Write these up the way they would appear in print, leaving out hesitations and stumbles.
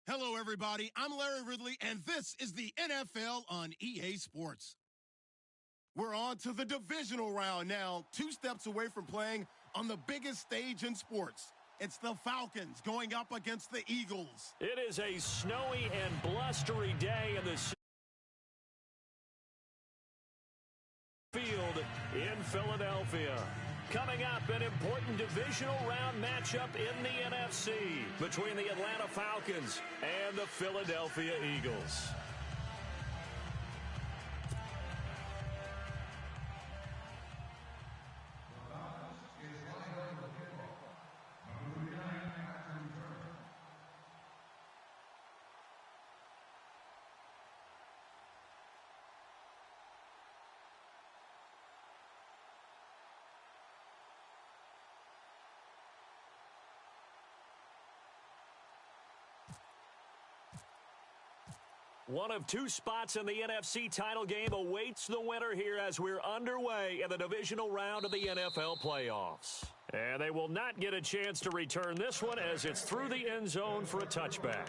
Hello, everybody. I'm Larry Ridley, and this is the NFL on EA Sports. We're on to the divisional round now, 2 steps away from playing on the biggest stage in sports. It's the Falcons going up against the Eagles. It is a snowy and blustery day in the field in Philadelphia. Coming up, an important divisional round matchup in the NFC between the Atlanta Falcons and the Philadelphia Eagles. One of 2 spots in the NFC title game awaits the winner here as we're underway in the divisional round of the NFL playoffs. And they will not get a chance to return this one as it's through the end zone for a touchback.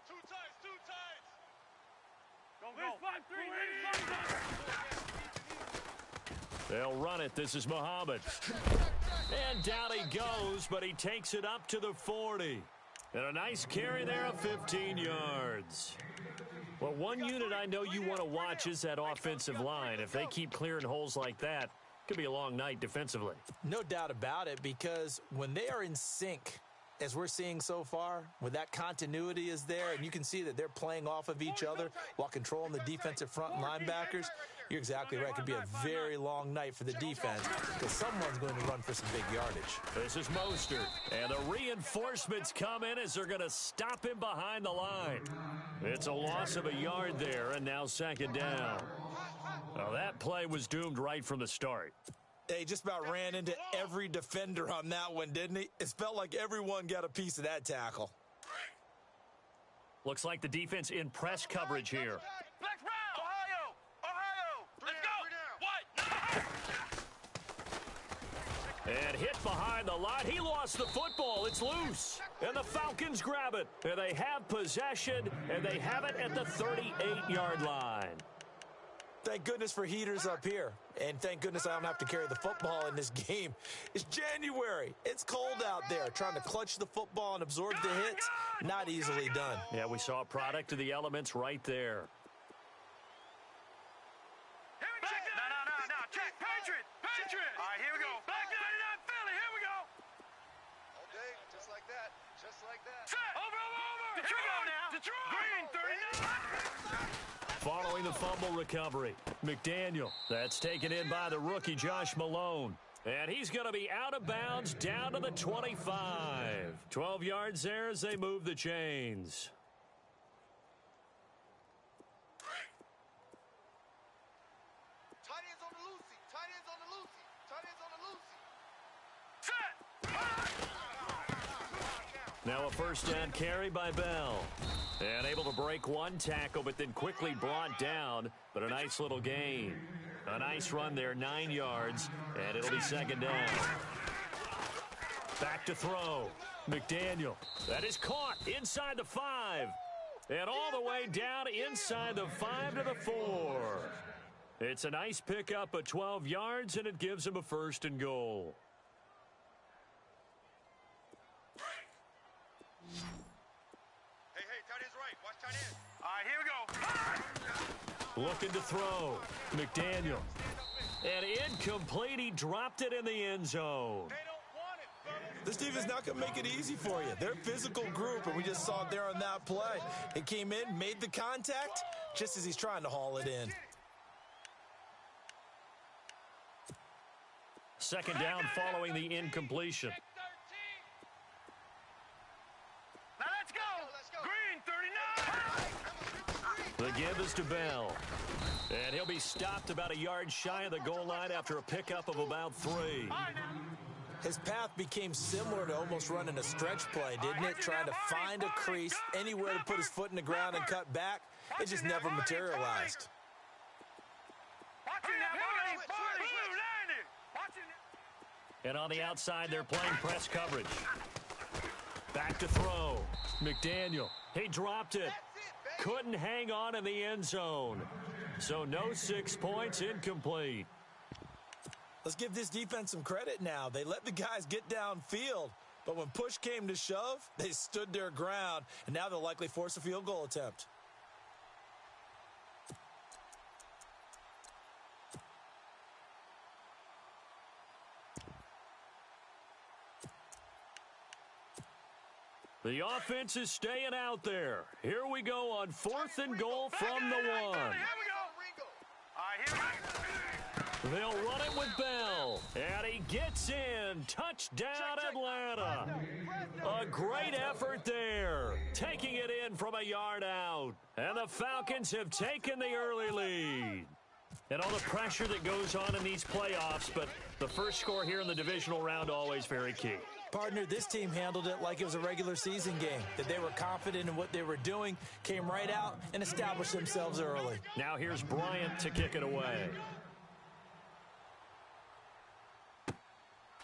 Two tights. Go. 5-3. They'll run it. This is Muhammad. And down he goes, but he takes it up to the 40. And a nice carry there of 15 yards. Well, one unit I know you want to watch is that offensive line. If they keep clearing holes like that, it could be a long night defensively. No doubt about it, because when they are in sync, as we're seeing so far, when that continuity is there and you can see that they're playing off of each other while controlling the defensive front linebackers, you're exactly right. It could be a very long night for the defense because someone's going to run for some big yardage. This is Mostert, and the reinforcements come in as they're going to stop him behind the line. It's a loss of a yard there, and now second down. Well, that play was doomed right from the start. He just about ran into every defender on that one, didn't he? It felt like everyone got a piece of that tackle. Looks like the defense in press coverage here. Flex round. Ohio. Let's go. What? And hit behind the line. He lost the football. It's loose. And the Falcons grab it. And they have possession, and they have it at the 38-yard line. Thank goodness for heaters up here. And thank goodness I don't have to carry the football in this game. It's January. It's cold out there. Trying to clutch the football and absorb the hits, not easily done. Yeah, we saw a product of the elements right there. No. Check. Patriot. All right, here we go. Back 99 Philly. Here we go. Okay, just like that. Set. Over. Detroit. Green 39. Following the fumble recovery, McDaniel. That's taken in by the rookie Josh Malone. And he's going to be out of bounds down to the 25. 12 yards there as they move the chains. Tight ends on the loosey. Set. Now a first down carry by Bell. And able to break one tackle, but then quickly brought down. But a nice little gain. A nice run there, 9 yards, and it'll be second down. Back to throw. McDaniel. That is caught inside the 5. And all the way down inside the 5 to the 4. It's a nice pickup of 12 yards, and it gives him a first and goal. Hey, tight end's right. Watch tight end. All right, here we go. Looking to throw. McDaniel. And incomplete. He dropped it in the end zone. They don't want it, fellas. This defense not going to make it easy for you. They're a physical group, and we just saw it there on that play. It came in, made the contact, just as he's trying to haul it in. Second down following the incompletion. Now let's go. Green 39. The give is to Bell. And he'll be stopped about a yard shy of the goal line after a pickup of about 3. His path became similar to almost running a stretch play, didn't it? Trying to find a crease, anywhere to put his foot in the ground and cut back. It just never materialized. And on the outside, they're playing press coverage. Back to throw. McDaniel. He dropped it. Couldn't hang on in the end zone. So no 6 points, incomplete. Let's give this defense some credit now. They let the guys get downfield, but when push came to shove, they stood their ground, and now they'll likely force a field goal attempt. The offense is staying out there. Here we go on 4th and goal from the 1. They'll run it with Bell. And he gets in. Touchdown, Atlanta. A great effort there. Taking it in from a yard out. And the Falcons have taken the early lead. And all the pressure that goes on in these playoffs, but the first score here in the divisional round always very key. Partner, this team handled it like it was a regular season game, that they were confident in what they were doing, came right out and established themselves early. Now here's Bryant to kick it away.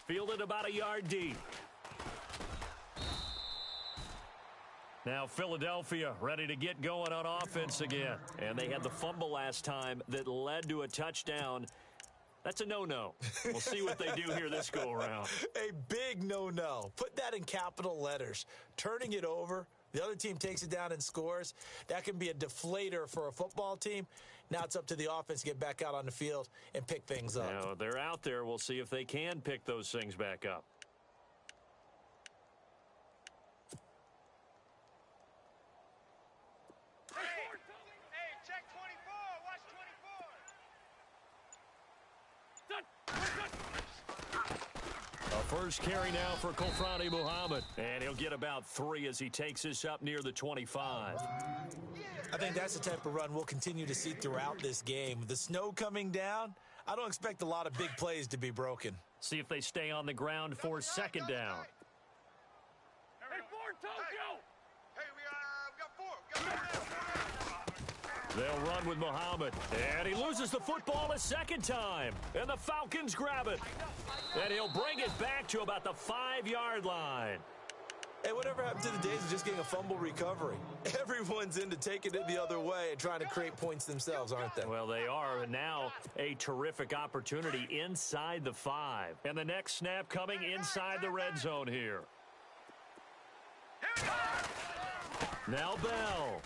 Fielded about a yard deep. Now Philadelphia ready to get going on offense again. And they had the fumble last time that led to a touchdown. That's a no-no. We'll see what they do here this go-around. A big no-no. Put that in capital letters. Turning it over, the other team takes it down and scores. That can be a deflator for a football team. Now it's up to the offense to get back out on the field and pick things up. Now they're out there. We'll see if they can pick those things back up. Hey, check 24. Watch 24. A first carry now for Kofrani Muhammad. And he'll get about 3 as he takes this up near the 25. I think that's the type of run we'll continue to see throughout this game. With the snow coming down, I don't expect a lot of big plays to be broken. See if they stay on the ground for 2nd down. Hey, Ford, Tokyo! Hey, we got 4. They'll run with Muhammad. And he loses the football a 2nd time. And the Falcons grab it. And he'll bring it back to about the 5-yard line. Hey, whatever happened to the days of just getting a fumble recovery? Everyone's into taking it the other way and trying to create points themselves, aren't they? Well, they are. And now a terrific opportunity inside the 5. And the next snap coming inside the red zone here. Now Bell.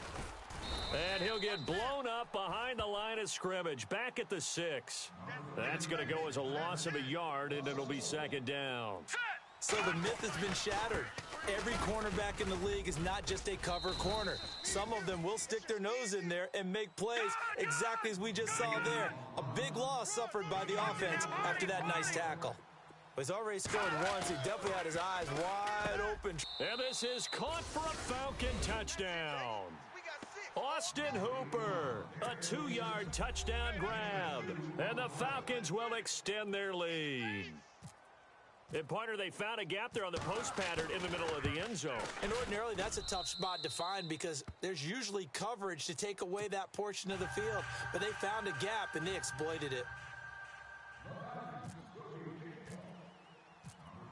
And he'll get blown up behind the line of scrimmage. Back at the 6. That's going to go as a loss of a yard, and it'll be 2nd down. So the myth has been shattered. Every cornerback in the league is not just a cover corner. Some of them will stick their nose in there and make plays exactly as we just saw there. A big loss suffered by the offense after that nice tackle. But he's already scored once. He definitely had his eyes wide open. And this is caught for a Falcon touchdown. Austin Hooper, a 2-yard touchdown grab. And the Falcons will extend their lead. And, partner, they found a gap there on the post pattern in the middle of the end zone. And ordinarily, that's a tough spot to find because there's usually coverage to take away that portion of the field. But they found a gap, and they exploited it.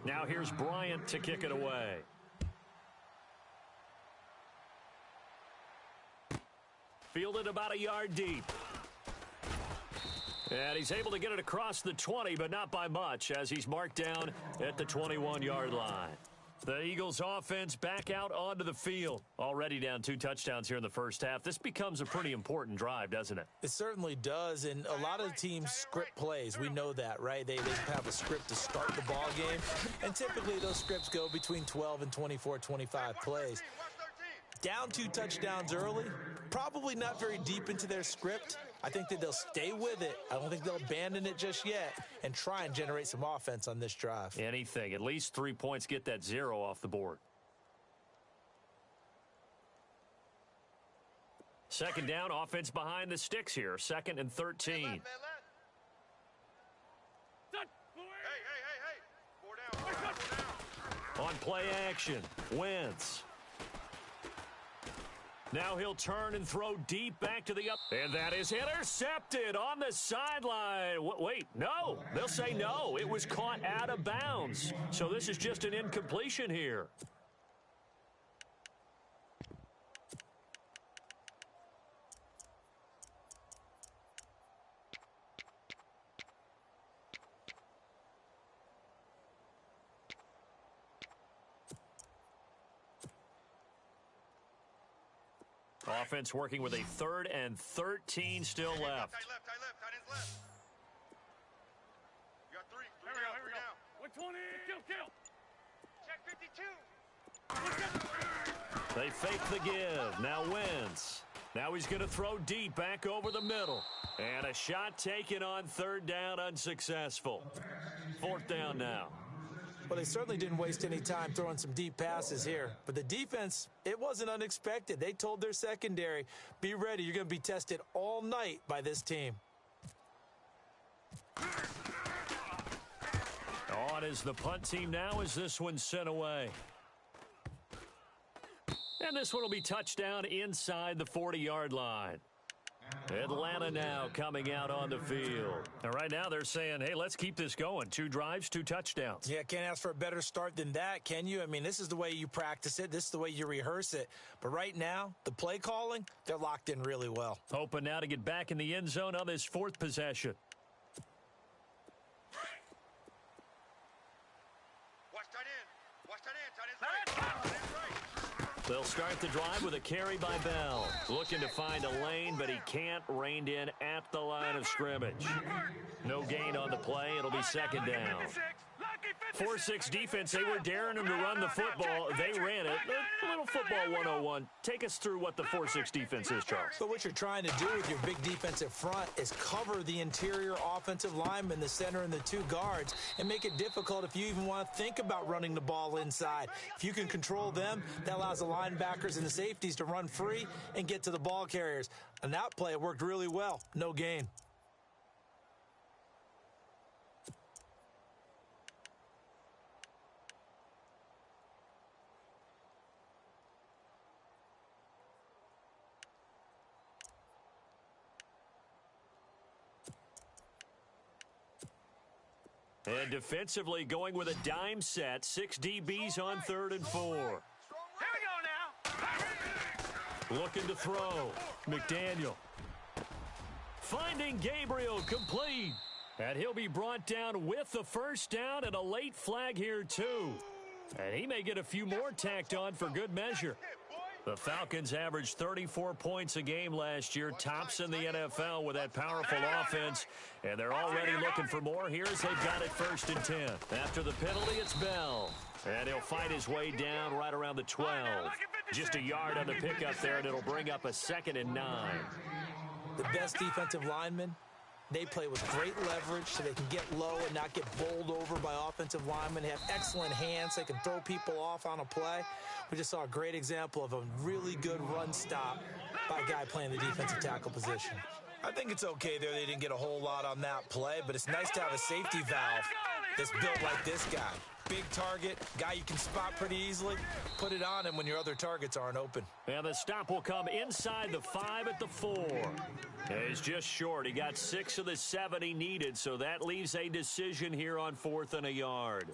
Now here's Bryant to kick it away. Fielded about a yard deep. And he's able to get it across the 20, but not by much, as he's marked down at the 21-yard line. The Eagles offense back out onto the field. Already down 2 touchdowns here in the first half. This becomes a pretty important drive, doesn't it? It certainly does, and a lot of teams script plays. We know that, right? They have a script to start the ball game, and typically those scripts go between 12 and 24, 25 plays. Down 2 touchdowns early, probably not very deep into their script. I think that they'll stay with it. I don't think they'll abandon it just yet and try and generate some offense on this drive. Anything. At least 3 points, get that 0 off the board. Second down, offense behind the sticks here. Second and 13. Man left. Hey. 4 down. 4 down. On play action, Wentz. Now he'll turn and throw deep back to the up. And that is intercepted on the sideline. Wait, no. They'll say no. It was caught out of bounds. So this is just an incompletion here. Offense working with a 3rd and 13 still left. Tight left. Tight ends left. You got 3. 3 down. 120. Kill. Check 52. They fake the give. Now Wentz. Now he's going to throw deep back over the middle. And a shot taken on 3rd down, unsuccessful. 4th down now. Well, they certainly didn't waste any time throwing some deep passes here. But the defense, it wasn't unexpected. They told their secondary, be ready. You're going to be tested all night by this team. On is the punt team now as this one's sent away. And this one will be touchdown inside the 40-yard line. Atlanta now coming out on the field. And right now they're saying, hey, let's keep this going. 2 drives, 2 touchdowns. Yeah, can't ask for a better start than that, can you? I mean, this is the way you practice it. This is the way you rehearse it. But right now, the play calling, they're locked in really well. Hoping now to get back in the end zone on this 4th possession. Watch tight end. Tight end's right. They'll start the drive with a carry by Bell. Looking to find a lane, but he can't. Reined in at the line of scrimmage. No gain on the play. It'll be 2nd down. 4-6 defense. They were daring him to run the football. They ran it. A little football 101. Take us through what the 4-6 defense is, Charles. So what you're trying to do with your big defensive front is cover the interior offensive lineman, the center, and the 2 guards, and make it difficult if you even want to think about running the ball inside. If you can control them, that allows the linebackers and the safeties to run free and get to the ball carriers. And that play worked really well. No gain. And defensively going with a dime set. 6 DBs on 3rd and 4. Here we go now. Looking to throw. McDaniel. Finding Gabriel complete. And he'll be brought down with the 1st down and a late flag here too. And he may get a few more tacked on for good measure. The Falcons averaged 34 points a game last year, tops in the NFL with that powerful offense, and they're already looking for more. Here's they've got it 1st and 10. After the penalty, it's Bell, and he'll fight his way down right around the 12. Just a yard on the pickup there, and it'll bring up a 2nd and 9. The best defensive linemen, they play with great leverage so they can get low and not get bowled over by offensive linemen. They have excellent hands. They can throw people off on a play. We just saw a great example of a really good run stop by a guy playing the defensive tackle position. I think it's okay there. They didn't get a whole lot on that play, but it's nice to have a safety valve that's built like this guy. Big target, guy you can spot pretty easily. Put it on him when your other targets aren't open. And the stop will come inside the 5 at the 4. He's just short. He got 6 of the 7 he needed, so that leaves a decision here on 4th and a yard.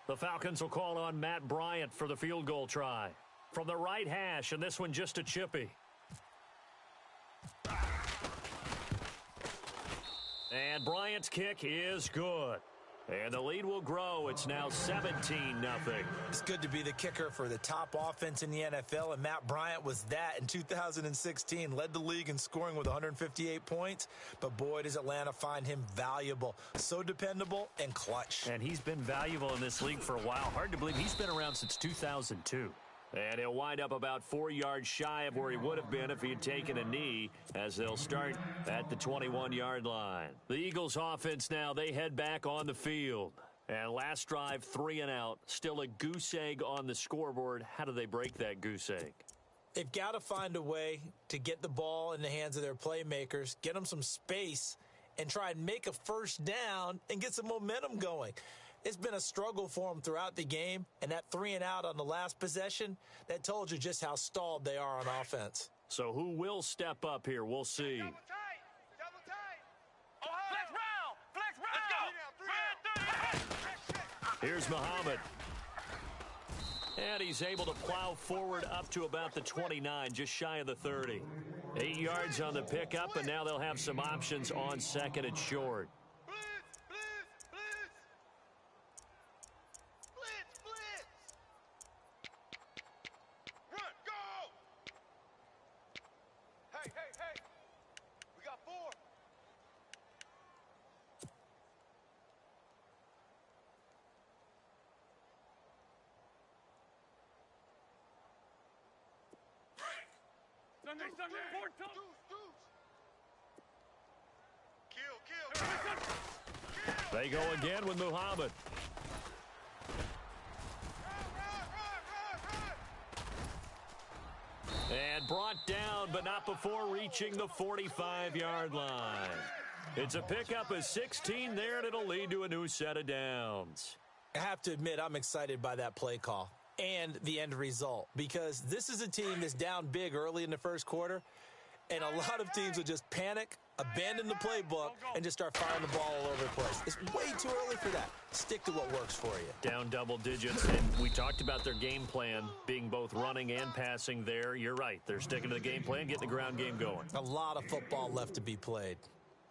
The Falcons will call on Matt Bryant for the field goal try. From the right hash, and this one just a chippy. And Bryant's kick is good. And the lead will grow. It's now 17-0. It's good to be the kicker for the top offense in the NFL, and Matt Bryant was that in 2016. Led the league in scoring with 158 points, but boy, does Atlanta find him valuable. So dependable and clutch. And he's been valuable in this league for a while. Hard to believe he's been around since 2002. And he'll wind up about 4 yards shy of where he would have been if he had taken a knee, as they'll start at the 21-yard line. The Eagles offense now, they head back on the field. And last drive, 3 and out. Still a goose egg on the scoreboard. How do they break that goose egg? They've got to find a way to get the ball in the hands of their playmakers, get them some space, and try and make a first down and get some momentum going. It's been a struggle for them throughout the game, and that 3 and out on the last possession, that told you just how stalled they are on offense. So who will step up here? We'll see. Double tight. Double tight. Flex round. Let's go. Here's Muhammad. And he's able to plow forward up to about the 29, just shy of the 30. 8 yards on the pickup, and now they'll have some options on second and short. Blitz. Run, go. Hey. We got 4. Sunday. Kill. They go again with Muhammad. And brought down, but not before reaching the 45-yard line. It's a pickup of 16 there, and it'll lead to a new set of downs. I have to admit, I'm excited by that play call and the end result, because this is a team that's down big early in the first quarter, and a lot of teams will just panic, abandon the playbook, and just start firing the ball all over the place. It's way too early for that. Stick to what works for you. Down double digits, and we talked about their game plan being both running and passing there. You're right. They're sticking to the game plan, getting the ground game going. A lot of football left to be played.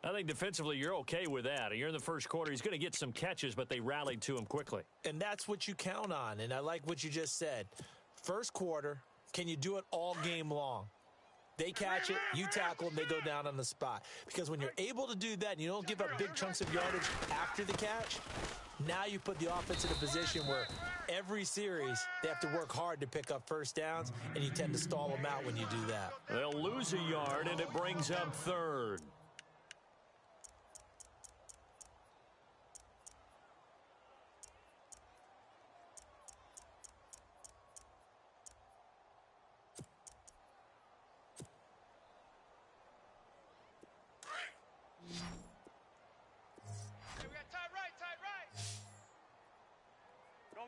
I think defensively you're okay with that. You're in the first quarter. He's going to get some catches, but they rallied to him quickly. And that's what you count on, and I like what you just said. First quarter, can you do it all game long? They catch it, you tackle them, they go down on the spot. Because when you're able to do that and you don't give up big chunks of yardage after the catch, now you put the offense in a position where every series they have to work hard to pick up first downs, and you tend to stall them out when you do that. They'll lose a yard, and it brings up third.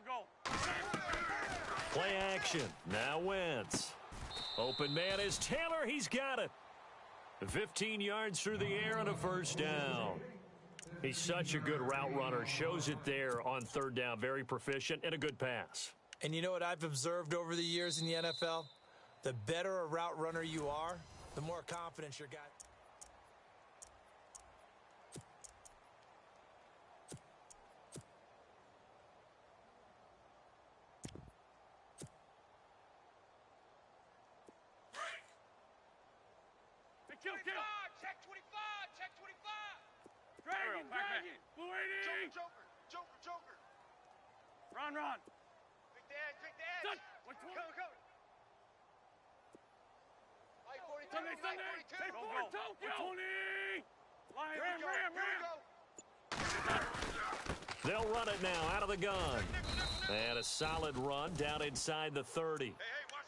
Go. Play action. Now Wentz. Open man is Taylor. He's got it. 15 yards through the air and a first down. He's such a good route runner. Shows it there on third down. Very proficient and a good pass. And you know what I've observed over the years in the NFL? The better a route runner you are, the more confidence your guy. Kill. Check 25. Dragon. Blue 80. Joker. Run. Pick the edge. Son. Which one? Cover. Light 42. Sunday. Light 42. Go. Tokyo. 20. Line. Here we Ram. go. They'll run it now out of the gun. And a solid run down inside the 30.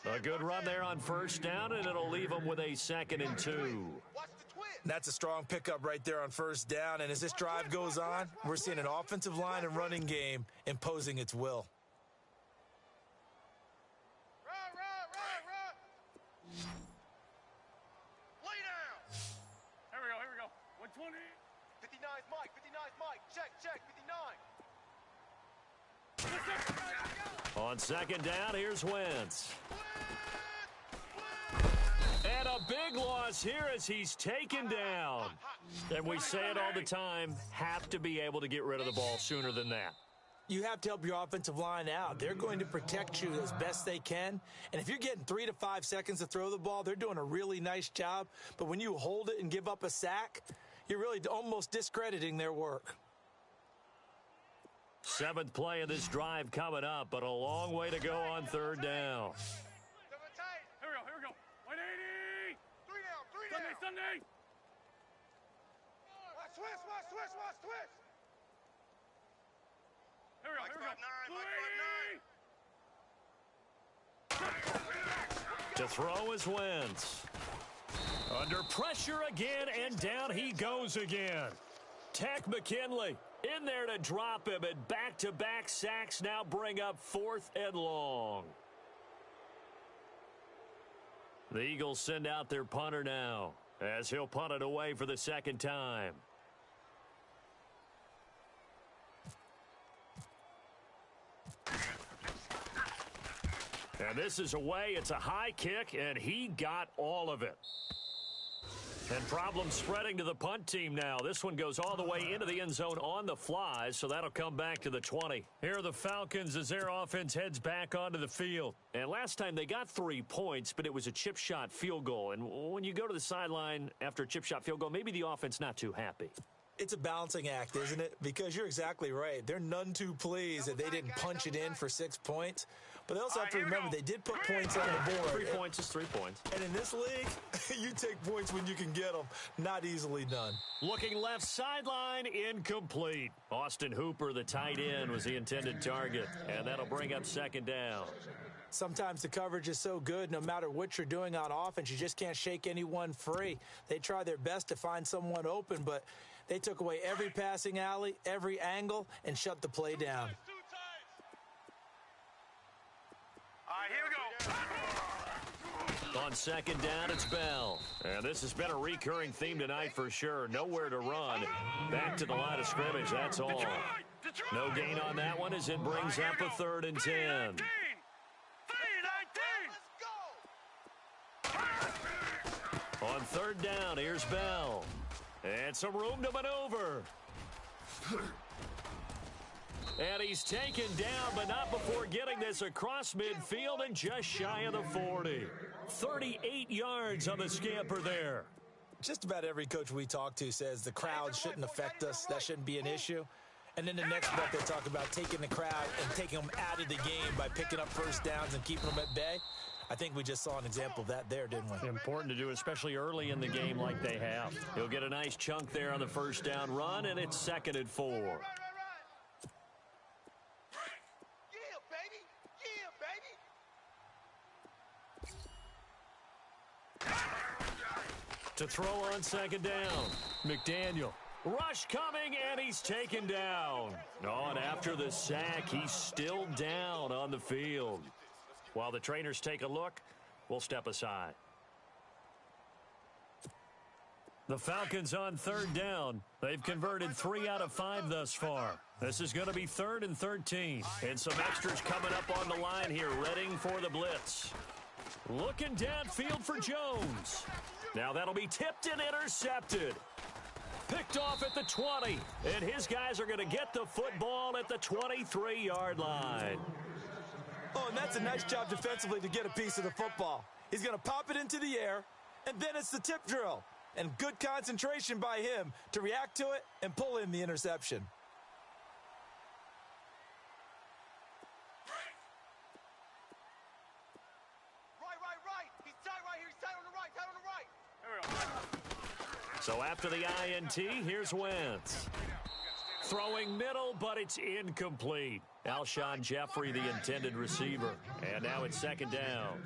A good run there on first down, and it'll leave them with a 2nd and 2. Watch the twist. That's a strong pickup right there on first down, and as this drive goes on, we're seeing an offensive line and running game imposing its will. Run. Lay down. Here we go. 120. 59's Mike. Check. 59. On second down, here's Wentz. And a big loss here as he's taken down. And we say it all the time, have to be able to get rid of the ball sooner than that. You have to help your offensive line out. They're going to protect you as best they can. And if you're getting 3 to 5 seconds to throw the ball, they're doing a really nice job. But when you hold it and give up a sack, you're really almost discrediting their work. 7th play of this drive coming up, but a long way to go on third down. Here we go. 180. 3 down. Sunday. Watch twist. To throw is Wentz. Under pressure again, and down he goes again. Tech McKinley in there to drop him, and back-to-back sacks now bring up 4th and long. The Eagles send out their punter now, as he'll punt it away for the second time. And this is away. It's a high kick, and he got all of it. And problems spreading to the punt team now. This one goes all the way into the end zone on the fly, so that'll come back to the 20. Here are the Falcons as their offense heads back onto the field. And last time they got 3 points, but it was a chip shot field goal. And when you go to the sideline after a chip shot field goal, maybe the offense not too happy. It's a balancing act, isn't it? Because you're exactly right. They're none too pleased that they didn't punch it in for 6 points. But they also have to remember they did put points on the board. 3 points is 3 points. And in this league, you take points when you can get them. Not easily done. Looking left sideline, incomplete. Austin Hooper, the tight end, was the intended target. And that'll bring up 2nd down. Sometimes the coverage is so good, no matter what you're doing on offense, you just can't shake anyone free. They try their best to find someone open, but they took away every passing alley, every angle, and shut the play down. All right, here we go. On 2nd down, it's Bell. And this has been a recurring theme tonight for sure. Nowhere to run. Back to the line of scrimmage, that's all. No gain on that one as it brings up a 3rd and 10. On 3rd down, here's Bell. And some room to maneuver. And he's taken down, but not before getting this across midfield and just shy of the 40. 38 yards on the scamper there. Just about every coach we talk to says the crowd shouldn't affect us. That shouldn't be an issue. And then the next breath they talk about taking the crowd and taking them out of the game by picking up first downs and keeping them at bay. I think we just saw an example of that there, didn't we? Important to do, especially early in the game like they have. He'll get a nice chunk there on the first down run, and it's 2nd and 4. Yeah, baby. To throw on 2nd down, McDaniel. Rush coming, and he's taken down. Oh, and after the sack, he's still down on the field. While the trainers take a look, we'll step aside. The Falcons on 3rd down. They've converted 3 out of 5 thus far. This is going to be 3rd and 13. And some extras coming up on the line here, readying for the blitz. Looking downfield for Jones. Now that'll be tipped and intercepted. Picked off at the 20. And his guys are going to get the football at the 23-yard line. Oh, and that's a nice job defensively to get a piece of the football. He's going to pop it into the air, and then it's the tip drill. And good concentration by him to react to it and pull in the interception. Right. He's tight right here. He's tight on the right. So after the INT, here's Wentz. Throwing middle, but it's incomplete. Alshon Jeffrey, the intended receiver. And now it's 2nd down.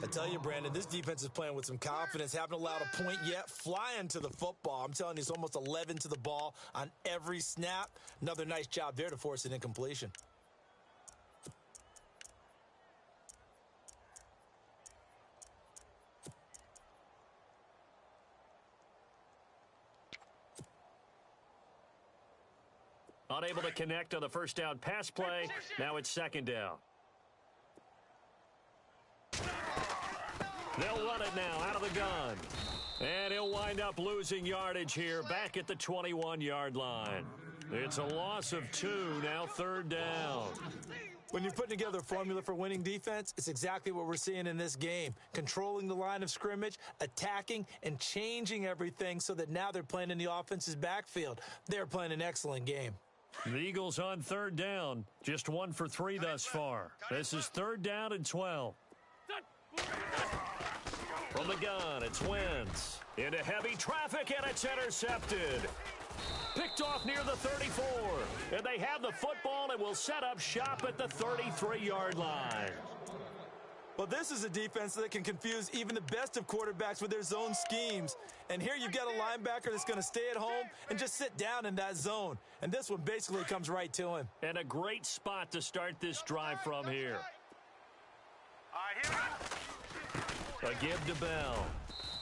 I tell you, Brandon, this defense is playing with some confidence. Haven't allowed a point yet. Flying to the football. I'm telling you, it's almost 11 to the ball on every snap. Another nice job there to force an incompletion. Unable to connect on the first down pass play. Now it's 2nd down. They'll run it now out of the gun. And he'll wind up losing yardage here back at the 21-yard line. It's a loss of 2, now 3rd down. When you're putting together a formula for winning defense, it's exactly what we're seeing in this game. Controlling the line of scrimmage, attacking, and changing everything so that now they're playing in the offense's backfield. They're playing an excellent game. The Eagles on 3rd down. Just 1 for 3 thus far. This is 3rd down and 12. From the gun, it's Wentz. Into heavy traffic, and it's intercepted. Picked off near the 34. And they have the football and will set up shop at the 33-yard line. Well, this is a defense that can confuse even the best of quarterbacks with their zone schemes. And here you've got a linebacker that's going to stay at home and just sit down in that zone. And this one basically comes right to him. And a great spot to start this drive from here. All right, here we go. A give to Bell.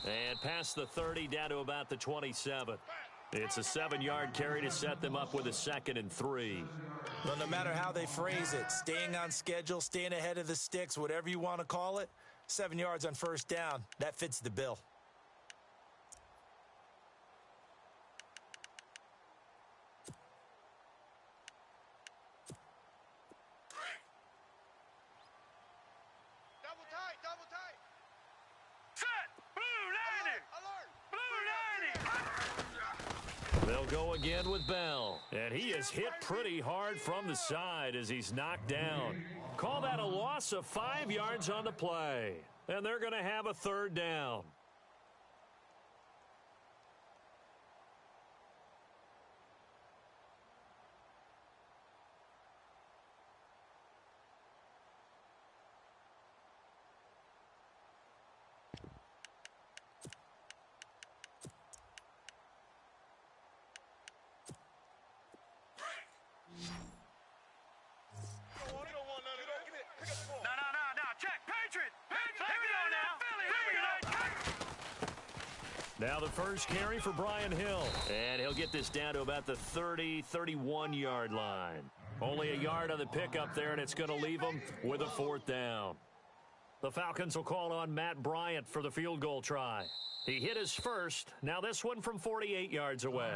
And past the 30 down to about the 27. It's a 7-yard carry to set them up with a 2nd and 3. Well, no matter how they phrase it, staying on schedule, staying ahead of the sticks, whatever you want to call it, 7 yards on first down, that fits the bill. Double tight, double tight. Set. Blue 90. Alert. Blue 90. They'll go again with Bell. And he is hit pretty hard from the side as he's knocked down. Call that a loss of 5 yards on the play. And they're going to have a 3rd down. No. Check. Patriot. Here we go now. Here we go. Now the first carry for Brian Hill. And he'll get this down to about the 30, 31-yard line. Only a yard on the pickup there, and it's going to leave them with a 4th down. The Falcons will call on Matt Bryant for the field goal try. He hit his first. Now this one from 48 yards away.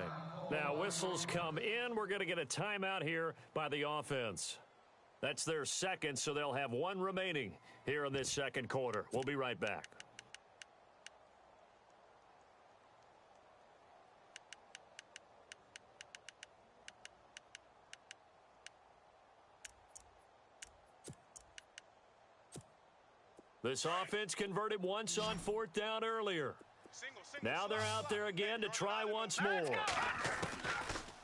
Now whistles come in. We're going to get a timeout here by the offense. That's their 2nd, so they'll have 1 remaining here in this 2nd quarter. We'll be right back. This offense converted once on 4th down earlier. Now they're out there again to try once more.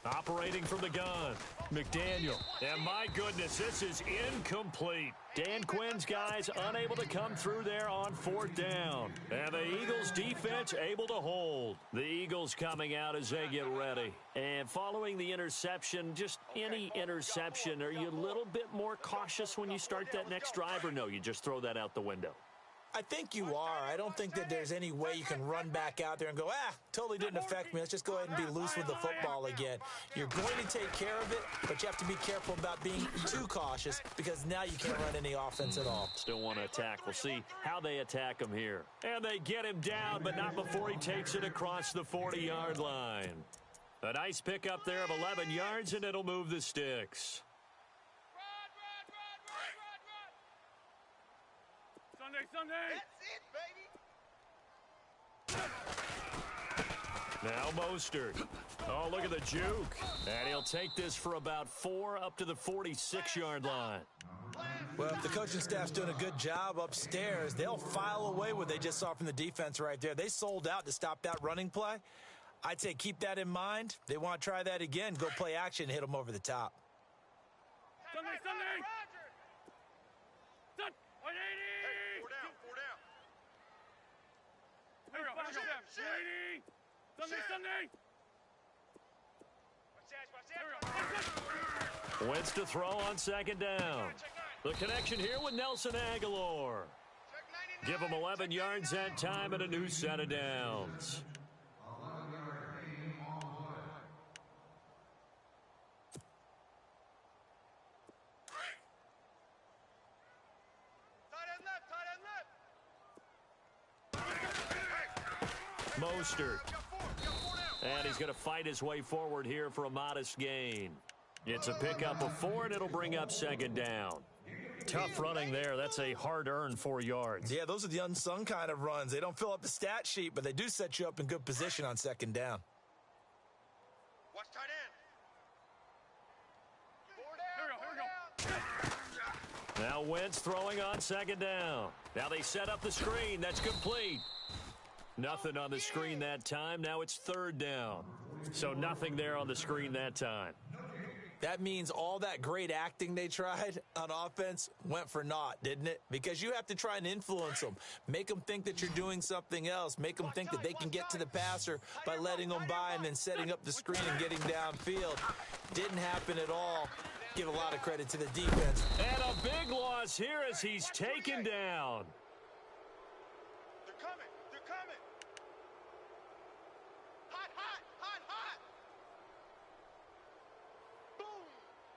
Operating from the gun, McDaniel. And my goodness, this is incomplete. Dan Quinn's guys unable to come through there on 4th down. And the Eagles defense able to hold. The Eagles coming out as they get ready. And following the interception, just any interception, are you a little bit more cautious when you start that next drive, or no, you just throw that out the window? I think you are. I don't think that there's any way you can run back out there and go, totally didn't affect me. Let's just go ahead and be loose with the football again. You're going to take care of it, but you have to be careful about being too cautious because now you can't run any offense at all. Still want to attack. We'll see how they attack him here. And they get him down, but not before he takes it across the 40-yard line. A nice pickup there of 11 yards, and it'll move the sticks. Sunday. That's it, baby. Now Mostert. Oh, look at the juke. And he'll take this for about 4 up to the 46-yard line. Well, if the coaching staff's doing a good job upstairs, they'll file away what they just saw from the defense right there. They sold out to stop that running play. I'd say keep that in mind. They want to try that again. Go play action, hit them over the top. Sunday. Set. 180. Four down. Here we go. Sunday. Watch that. Wentz to throw on 2nd down. The connection here with Nelson Aguilar. Give him 11 yards that time and a new set of downs. Mostert. And he's going to fight his way forward here for a modest gain. It's a pickup of 4, and it'll bring up 2nd down. Tough running there. That's a hard-earned 4 yards. Yeah, those are the unsung kind of runs. They don't fill up the stat sheet, but they do set you up in good position on 2nd down. Watch tight end. Here we go. Now Wentz throwing on 2nd down. Now they set up the screen. That's complete. Nothing on the screen that time. Now it's 3rd down. So nothing there on the screen that time. That means all that great acting they tried on offense went for naught, didn't it? Because you have to try and influence them. Make them think that you're doing something else. Make them think that they can get to the passer by letting them by and then setting up the screen and getting downfield. Didn't happen at all. Give a lot of credit to the defense. And a big loss here as he's taken down. They're coming. They're coming. Hot, hot, hot, hot. Boom.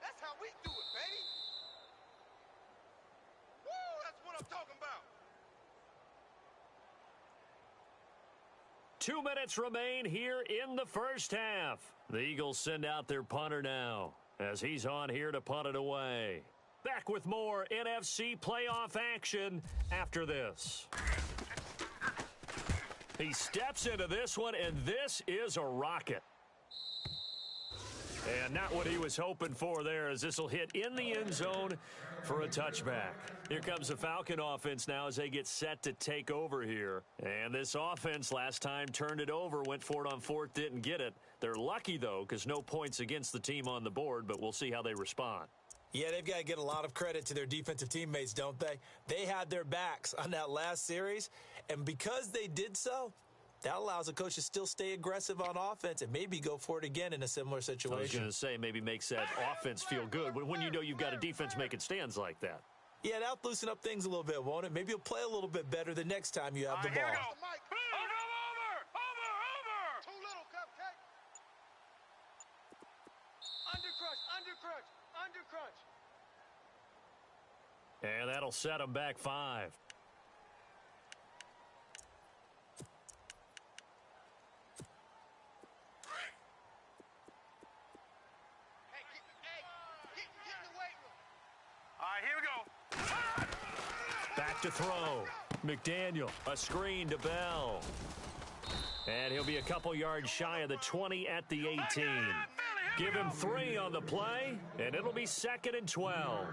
That's how we do it, baby. Woo, that's what I'm talking about. 2 minutes remain here in the first half. The Eagles send out their punter now as he's on here to punt it away. Back with more NFC playoff action after this. He steps into this one, and this is a rocket. And not what he was hoping for there, as this will hit in the end zone for a touchback. Here comes the Falcon offense now as they get set to take over here. And this offense last time turned it over, went for it on fourth, didn't get it. They're lucky, though, because no points against the team on the board, but we'll see how they respond. Yeah, they've got to get a lot of credit to their defensive teammates, don't they? They had their backs on that last series, and because they did so, that allows a coach to still stay aggressive on offense and maybe go for it again in a similar situation. I was going to say, maybe makes that offense feel good when you know you've got a defense making stands like that. Yeah, that'll loosen up things a little bit, won't it? Maybe you'll play a little bit better the next time you have the Here ball. we go. Over. Too little, cupcake. Under crunch. And that'll set them back 5. Get in the weight room. All right, here we go. Back to throw. McDaniel, a screen to Bell. And he'll be a couple yards shy of the 20 at the 18. Give him 3 on the play, and it'll be 2nd and 12.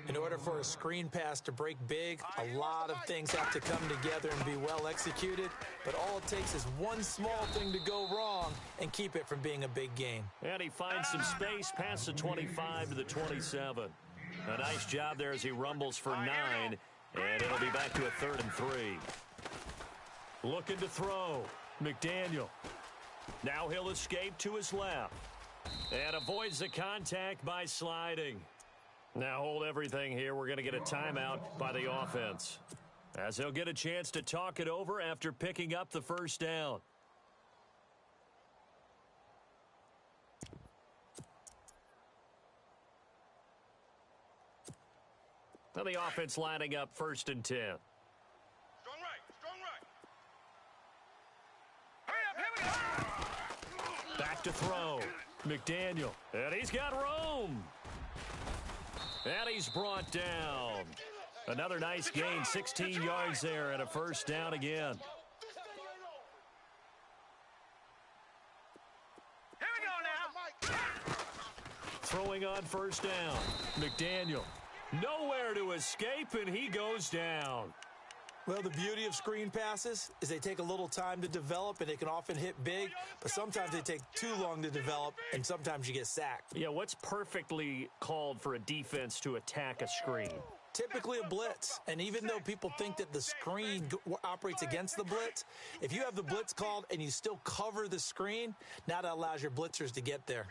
In order for a screen pass to break big, a lot of things have to come together and be well executed, but all it takes is one small thing to go wrong and keep it from being a big gain. And he finds some space past the 25 to the 27. A nice job there as he rumbles for 9, and it'll be back to a 3rd and 3. Looking to throw. McDaniel. Now he'll escape to his left and avoids the contact by sliding. Now hold everything here. We're going to get a timeout by the offense as they'll get a chance to talk it over after picking up the first down. Now the offense lining up 1st and 10. Strong right. Hurry up, here we go. Back to throw. McDaniel. And he's got room. And he's brought down. Another nice gain, 16 yards there and a first down again. Here we go now. Throwing on first down. McDaniel. Nowhere to escape, and he goes down. Well, the beauty of screen passes is they take a little time to develop, and they can often hit big, but sometimes they take too long to develop, and sometimes you get sacked. Yeah, what's perfectly called for a defense to attack a screen? Typically a blitz, and even though people think that the screen operates against the blitz, if you have the blitz called and you still cover the screen, now that allows your blitzers to get there.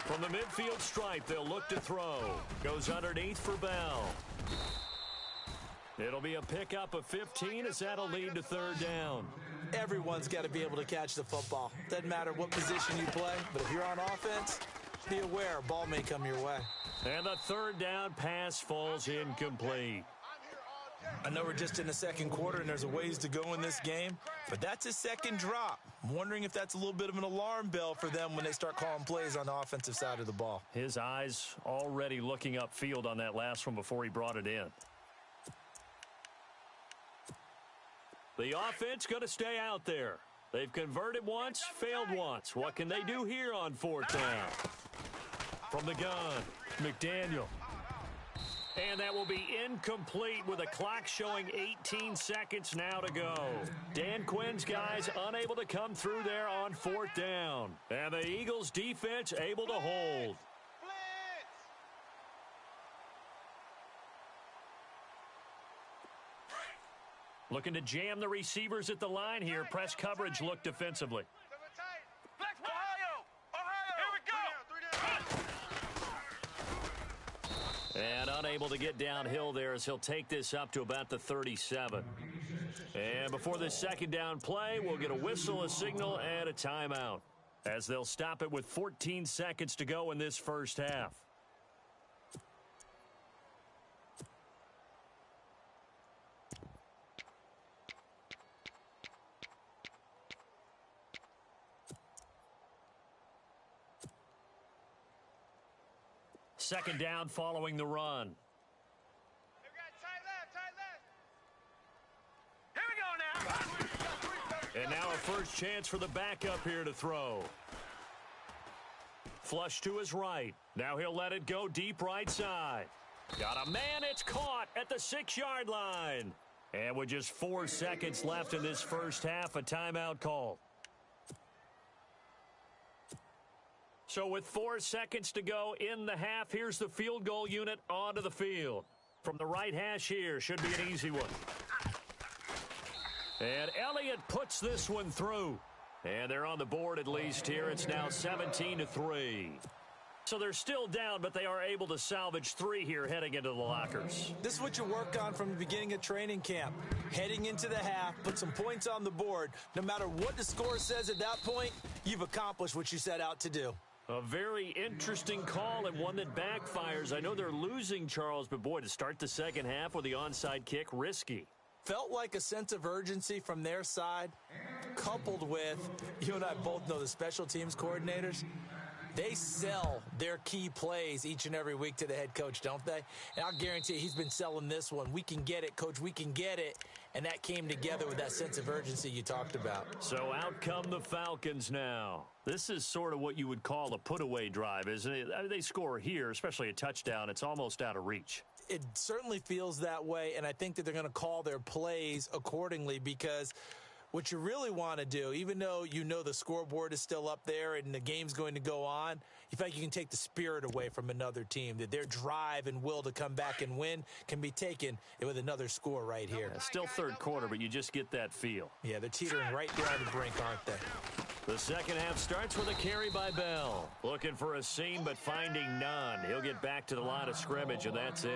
From the midfield stripe, they'll look to throw. Goes underneath for Bell. It'll be a pickup of 15 as that'll lead to 3rd down. Everyone's got to be able to catch the football. Doesn't matter what position you play, but if you're on offense, be aware a ball may come your way. And the 3rd down pass falls incomplete. I know we're just in the second quarter and there's a ways to go in this game, but that's his second drop. I'm wondering if that's a little bit of an alarm bell for them when they start calling plays on the offensive side of the ball. His eyes already looking upfield on that last one before he brought it in. The offense going to stay out there. They've converted once, failed once. What can they do here on 4th down? From the gun, McDaniel. And that will be incomplete with a clock showing 18 seconds now to go. Dan Quinn's guys unable to come through there on 4th down. And the Eagles defense able to hold. Looking to jam the receivers at the line here. Press coverage look defensively. And unable to get downhill there as he'll take this up to about the 37. And before this second down play, we'll get a whistle, a signal, and a timeout, as they'll stop it with 14 seconds to go in this first half. Second down following the run. And now a first chance for the backup here to throw. Flush to his right. Now he'll let it go deep right side. Got a man, it's caught at the 6-yard line. And with just 4 seconds left in this first half, a timeout call. So with 4 seconds to go in the half, here's the field goal unit onto the field. From the right hash here, should be an easy one. And Elliott puts this one through. And they're on the board at least here. It's now 17-3. So they're still down, but they are able to salvage 3 here heading into the lockers. This is what you work on from the beginning of training camp. Heading into the half, put some points on the board. No matter what the score says at that point, you've accomplished what you set out to do. A very interesting call and one that backfires. I know they're losing, Charles, but boy, to start the second half with the onside kick, risky. Felt like a sense of urgency from their side, coupled with, you and I both know the special teams coordinators, they sell their key plays each and every week to the head coach, don't they? And I'll guarantee you he's been selling this one. We can get it, Coach, we can get it. And that came together with that sense of urgency you talked about. So out come the Falcons now. This is sort of what you would call a put-away drive, isn't it? I mean, they score here, especially a touchdown. It's almost out of reach. It certainly feels that way, and I think that they're going to call their plays accordingly, because what you really want to do, even though you know the scoreboard is still up there and the game's going to go on, you feel like you can take the spirit away from another team, that their drive and will to come back and win can be taken with another score right here. Yeah, still third quarter, but you just get that feel. Yeah, they're teetering right down the brink, aren't they? The second half starts with a carry by Bell. Looking for a seam, but finding none. He'll get back to the line of scrimmage, and that's it.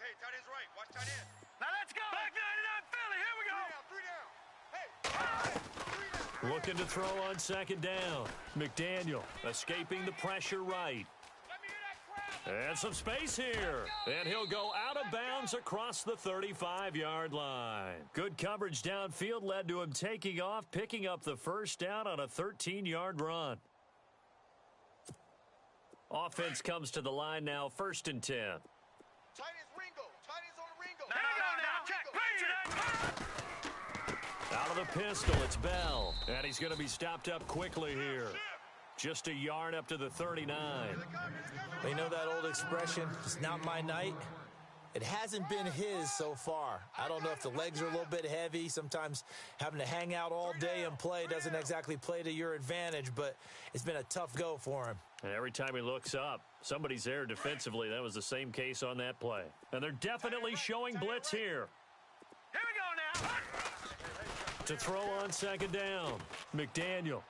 Hey, tight end's right. Watch tight end. Now let's go. Back 99 Philly. Here we go. Three down. Hey. Looking to throw on second down. McDaniel escaping the pressure right. Let me hear that crowd. And some space here. And he'll go out of bounds across the 35-yard line. Good coverage downfield led to him taking off, picking up the first down on a 13-yard run. Offense comes to the line now, 1st and 10. Tight end's Ringo. Tight end's on Ringo. Now, check. Patriot. Out of the pistol, it's Bell. And he's going to be stopped up quickly here. Just a yard up to the 39. They know that old expression, it's not my night. It hasn't been his so far. I don't know if the legs are a little bit heavy. Sometimes having to hang out all day and play doesn't exactly play to your advantage, but it's been a tough go for him. And every time he looks up, somebody's there defensively. That was the same case on that play. And they're definitely showing blitz here. Here we go now. To throw on second down, McDaniel.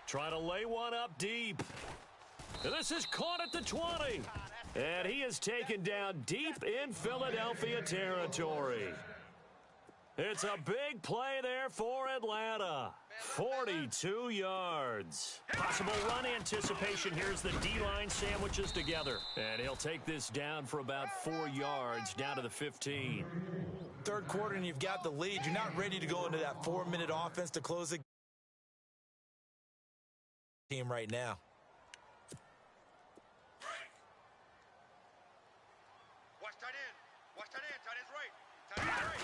Trying to lay one up deep. And this is caught at the 20. And he is taken down deep in Philadelphia territory. It's a big play there for Atlanta. 42 yards. Possible run anticipation. Here's the D-line sandwiches together. And he'll take this down for about 4 yards, down to the 15. Third quarter and you've got the lead. You're not ready to go into that 4-minute offense to close the team right now. Watch tight end. Watch tight end. Tight end's right. Tight end's right.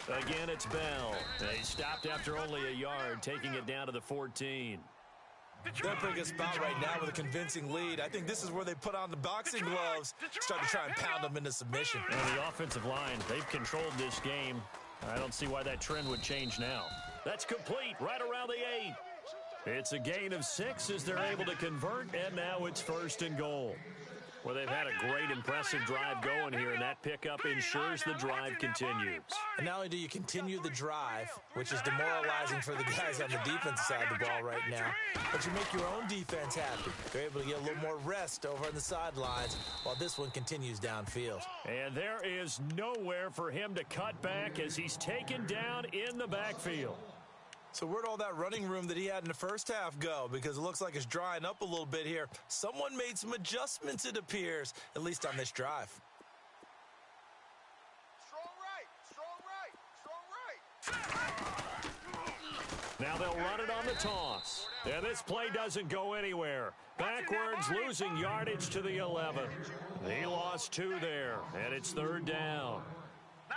Again, it's Bell. They stopped after only a yard, taking it down to the 14. They're in a pretty good spot right now with a convincing lead. I think this is where they put on the boxing gloves, start to try and pound them into submission. And the offensive line, they've controlled this game. I don't see why that trend would change now. That's complete, right around the 8. It's a gain of 6 as they're able to convert, and now it's 1st and goal. Well, they've had a great, impressive drive going here, and that pickup ensures the drive continues. And not only do you continue the drive, which is demoralizing for the guys on the defensive side of the ball right now, but you make your own defense happy. They're able to get a little more rest over on the sidelines while this one continues downfield. And there is nowhere for him to cut back as he's taken down in the backfield. So where'd all that running room that he had in the first half go? Because it looks like it's drying up a little bit here. Someone made some adjustments, it appears, at least on this drive. Strong right. Now they'll run it on the toss. And this play doesn't go anywhere. Backwards, losing yardage to the 11. He lost 2 there, and it's 3rd down.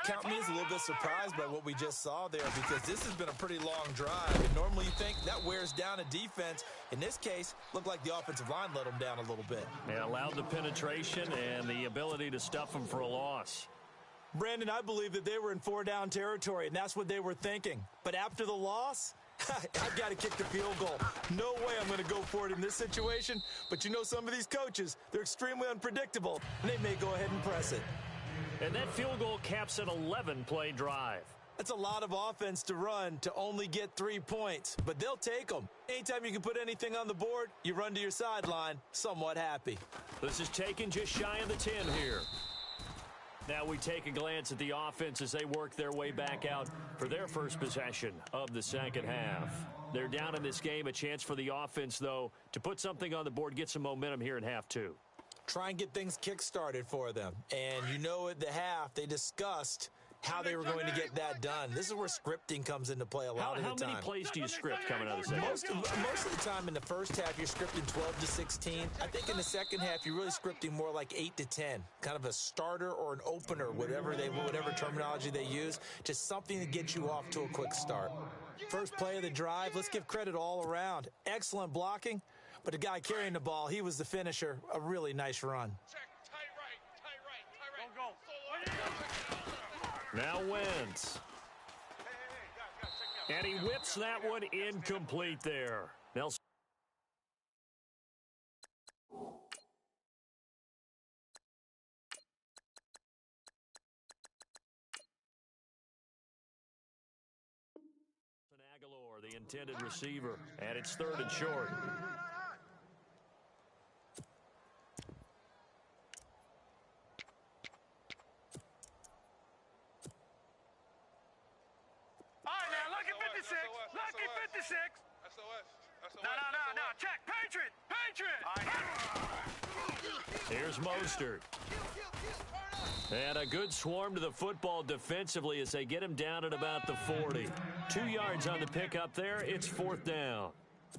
Count me as a little bit surprised by what we just saw there because this has been a pretty long drive. And normally you think that wears down a defense. In this case, looked like the offensive line let them down a little bit. They allowed the penetration and the ability to stuff them for a loss. Brandon, I believe that they were in 4-down territory, and that's what they were thinking. But after the loss, I've got to kick the field goal. No way I'm going to go for it in this situation. But you know some of these coaches, they're extremely unpredictable, and they may go ahead and press it. And that field goal caps an 11-play drive. That's a lot of offense to run to only get 3 points, but they'll take them. Anytime you can put anything on the board, you run to your sideline, somewhat happy. This is taken just shy of the 10 here. Now we take a glance at the offense as they work their way back out for their first possession of the second half. They're down in this game. A chance for the offense, though, to put something on the board, get some momentum here in half 2. Try and get things kick-started for them. And you know at the half, they discussed how they were going to get that done. This is where scripting comes into play a lot of the time. How many plays do you script coming out of the second? Most of the time in the first half, you're scripting 12 to 16. I think in the second half, you're really scripting more like 8 to 10. Kind of a starter or an opener, whatever terminology they use. Just something to get you off to a quick start. First play of the drive, let's give credit all around. Excellent blocking. But the guy carrying the ball, he was the finisher. A really nice run. Now Wentz. And he whips that one incomplete there. Nelson. Aguilar, the intended receiver, and it's 3rd and short. No. Check. Patriot. Here's Mostert. And a good swarm to the football defensively as they get him down at about the 40. 2 yards on the pickup there. It's 4th down.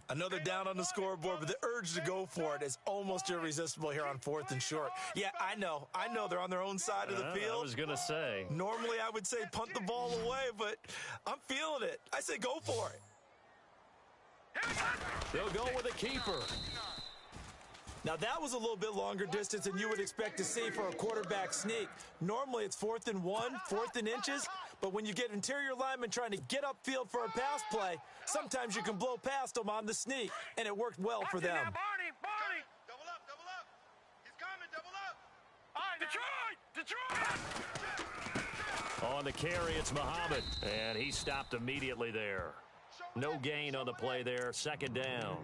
Another down on the scoreboard, but the urge to go for it is almost irresistible here on 4th and short. Yeah, I know they're on their own side of the field. I was going to say. Normally I would say punt the ball away, but I'm feeling it. I say go for it. They'll go with a keeper. Now, that was a little bit longer distance than you would expect to see for a quarterback sneak. Normally, it's 4th and 1, 4th and inches, but when you get interior linemen trying to get upfield for a pass play, sometimes you can blow past them on the sneak, and it worked well for them. Barney! Double up. He's coming, double up. All right, Detroit! On the carry, it's Muhammad, and he stopped immediately there. No gain on the play there, 2nd down.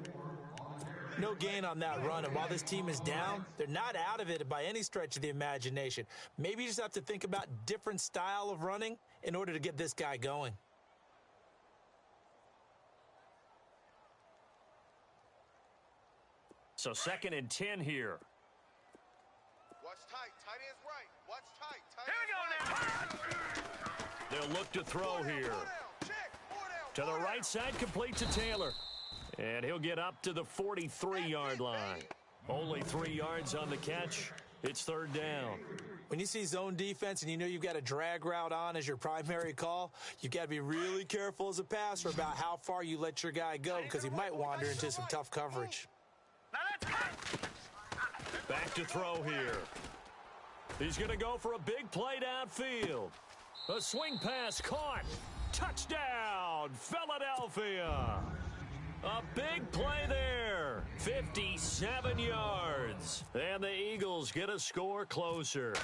No gain on that run, and while this team is down, they're not out of it by any stretch of the imagination. Maybe you just have to think about different style of running in order to get this guy going. So 2nd and 10 here. Watch tight. Tight ends right. Watch tight. Tight Here we go now. They'll look to throw here. To the right side, complete to Taylor. And he'll get up to the 43-yard line. Only 3 yards on the catch. It's 3rd down. When you see zone defense and you know you've got a drag route on as your primary call, you've got to be really careful as a passer about how far you let your guy go because he might wander into some tough coverage. Now that's cut. Back to throw here. He's going to go for a big play downfield. A swing pass caught. Touchdown, Philadelphia. A big play there. 57 yards. And the Eagles get a score closer.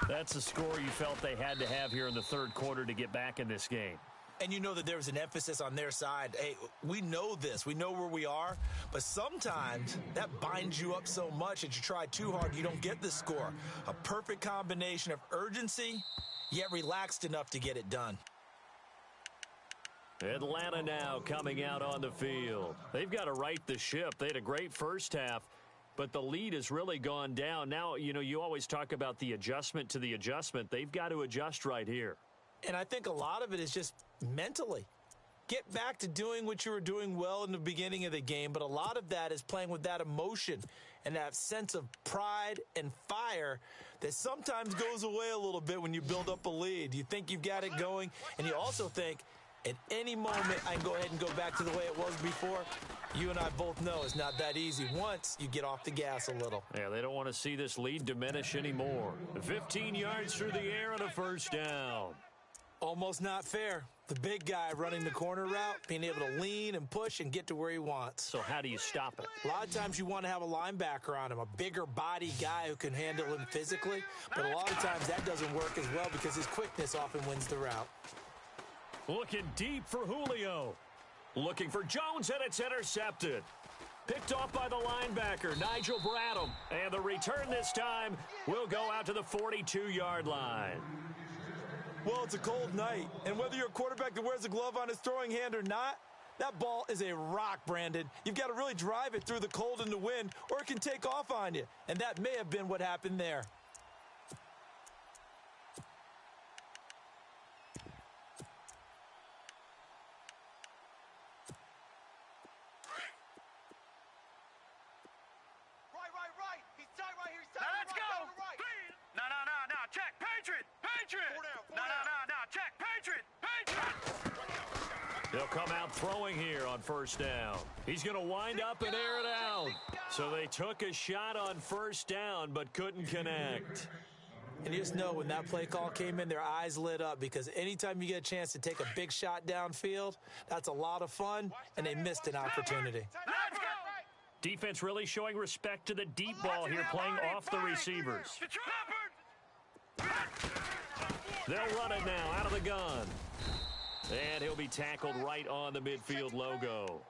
That's a score you felt they had to have here in the 3rd quarter to get back in this game. And you know that there was an emphasis on their side. Hey, we know this. We know where we are. But sometimes that binds you up so much that you try too hard, you don't get the score. A perfect combination of urgency, yet relaxed enough to get it done. Atlanta now coming out on the field. They've got to right the ship. They had a great first half, but the lead has really gone down. Now, you know, you always talk about the adjustment to the adjustment. They've got to adjust right here. And I think a lot of it is just mentally. Get back to doing what you were doing well in the beginning of the game, but a lot of that is playing with that emotion and that sense of pride and fire that sometimes goes away a little bit when you build up a lead. You think you've got it going, and you also think, at any moment, I can go ahead and go back to the way it was before. You and I both know it's not that easy once you get off the gas a little. Yeah, they don't want to see this lead diminish anymore. 15 yards through the air and a 1st down. Almost not fair. The big guy running the corner route, being able to lean and push and get to where he wants. So how do you stop it? A lot of times you want to have a linebacker on him, a bigger body guy who can handle him physically. But a lot of times that doesn't work as well because his quickness often wins the route. Looking deep for Julio. Looking for Jones, and it's intercepted. Picked off by the linebacker, Nigel Bradham. And the return this time will go out to the 42-yard line. Well, it's a cold night, and whether you're a quarterback that wears a glove on his throwing hand or not, that ball is a rock, Brandon. You've got to really drive it through the cold and the wind, or it can take off on you. And that may have been what happened there. Right. He's tight right here. He's tight Now on let's the go. right. On the right. No. Check. Patriot. Four down. No. Check. Patriot. They'll come out throwing here on 1st down. He's going to wind up and air it out. So they took a shot on 1st down but couldn't connect. And you just know when that play call came in, their eyes lit up because anytime you get a chance to take a big shot downfield, that's a lot of fun, and they missed an opportunity. Let's go. Defense really showing respect to the deep ball here, playing off the receivers. They'll run it now out of the gun. And he'll be tackled right on the midfield logo.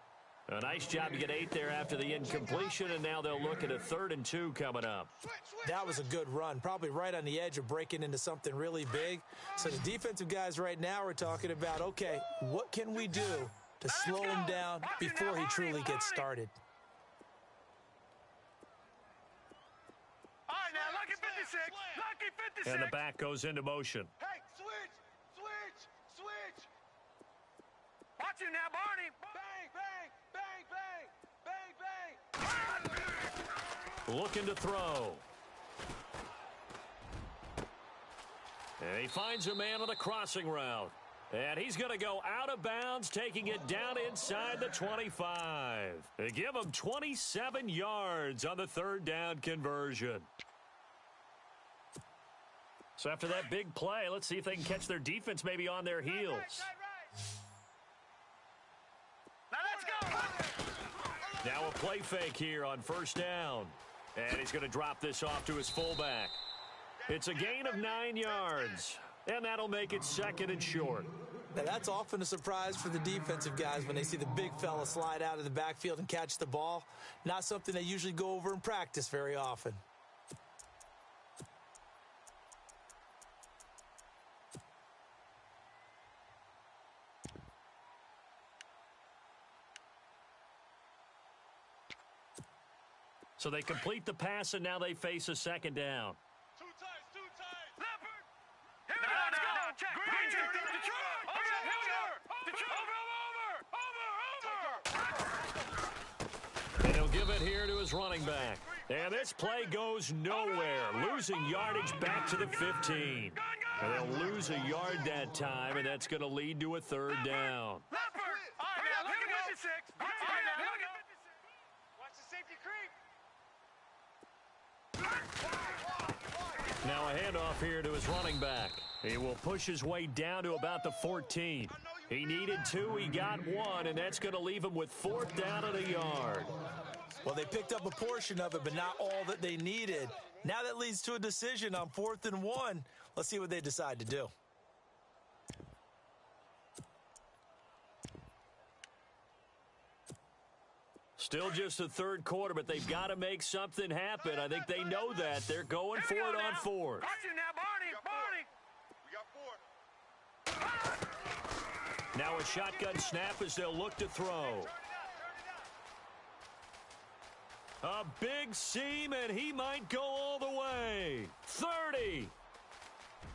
A nice job to get 8 there after the incompletion, and now they'll look at a 3rd and 2 coming up. That was a good run, probably right on the edge of breaking into something really big. So the defensive guys right now are talking about, okay, what can we do to slow him down before he truly gets started? All right, now, lucky 56. Lucky 56. And the back goes into motion. Hey, switch. Watch him now, Barney. Bang. Looking to throw. And he finds a man on the crossing route. And he's going to go out of bounds, taking it down inside the 25. They give him 27 yards on the 3rd down conversion. So after that big play, let's see if they can catch their defense maybe on their heels. Now let's go. Now a play fake here on 1st down. And he's going to drop this off to his fullback. It's a gain of 9 yards. And that'll make it 2nd and short. Now, that's often a surprise for the defensive guys when they see the big fella slide out of the backfield and catch the ball. Not something they usually go over in practice very often. So they complete the pass, and now they face a second down. Two times. Leopard. Here we go. Let's go. Check. Green. Detroit. Okay, here we go. Detroit. Over. And he'll give it here to his running back. And this play goes nowhere, losing yardage back to the 15. And they'll lose a yard that time, and that's going to lead to a third down. Leopard. All right, now look at 56. All right, now look at 56. Watch the safety creep. Now a handoff here to his running back. He will push his way down to about the 14. He needed 2, he got 1, and that's going to leave him with 4th down and a yard. Well, they picked up a portion of it, but not all that they needed. Now that leads to a decision on 4th and 1. Let's see what they decide to do. Still just the third quarter, but they've got to make something happen. I think they know that. They're going for it on 4th. Got you now, Barney. We got 4. Now a shotgun snap as they'll look to throw. A big seam, and he might go all the way. 30.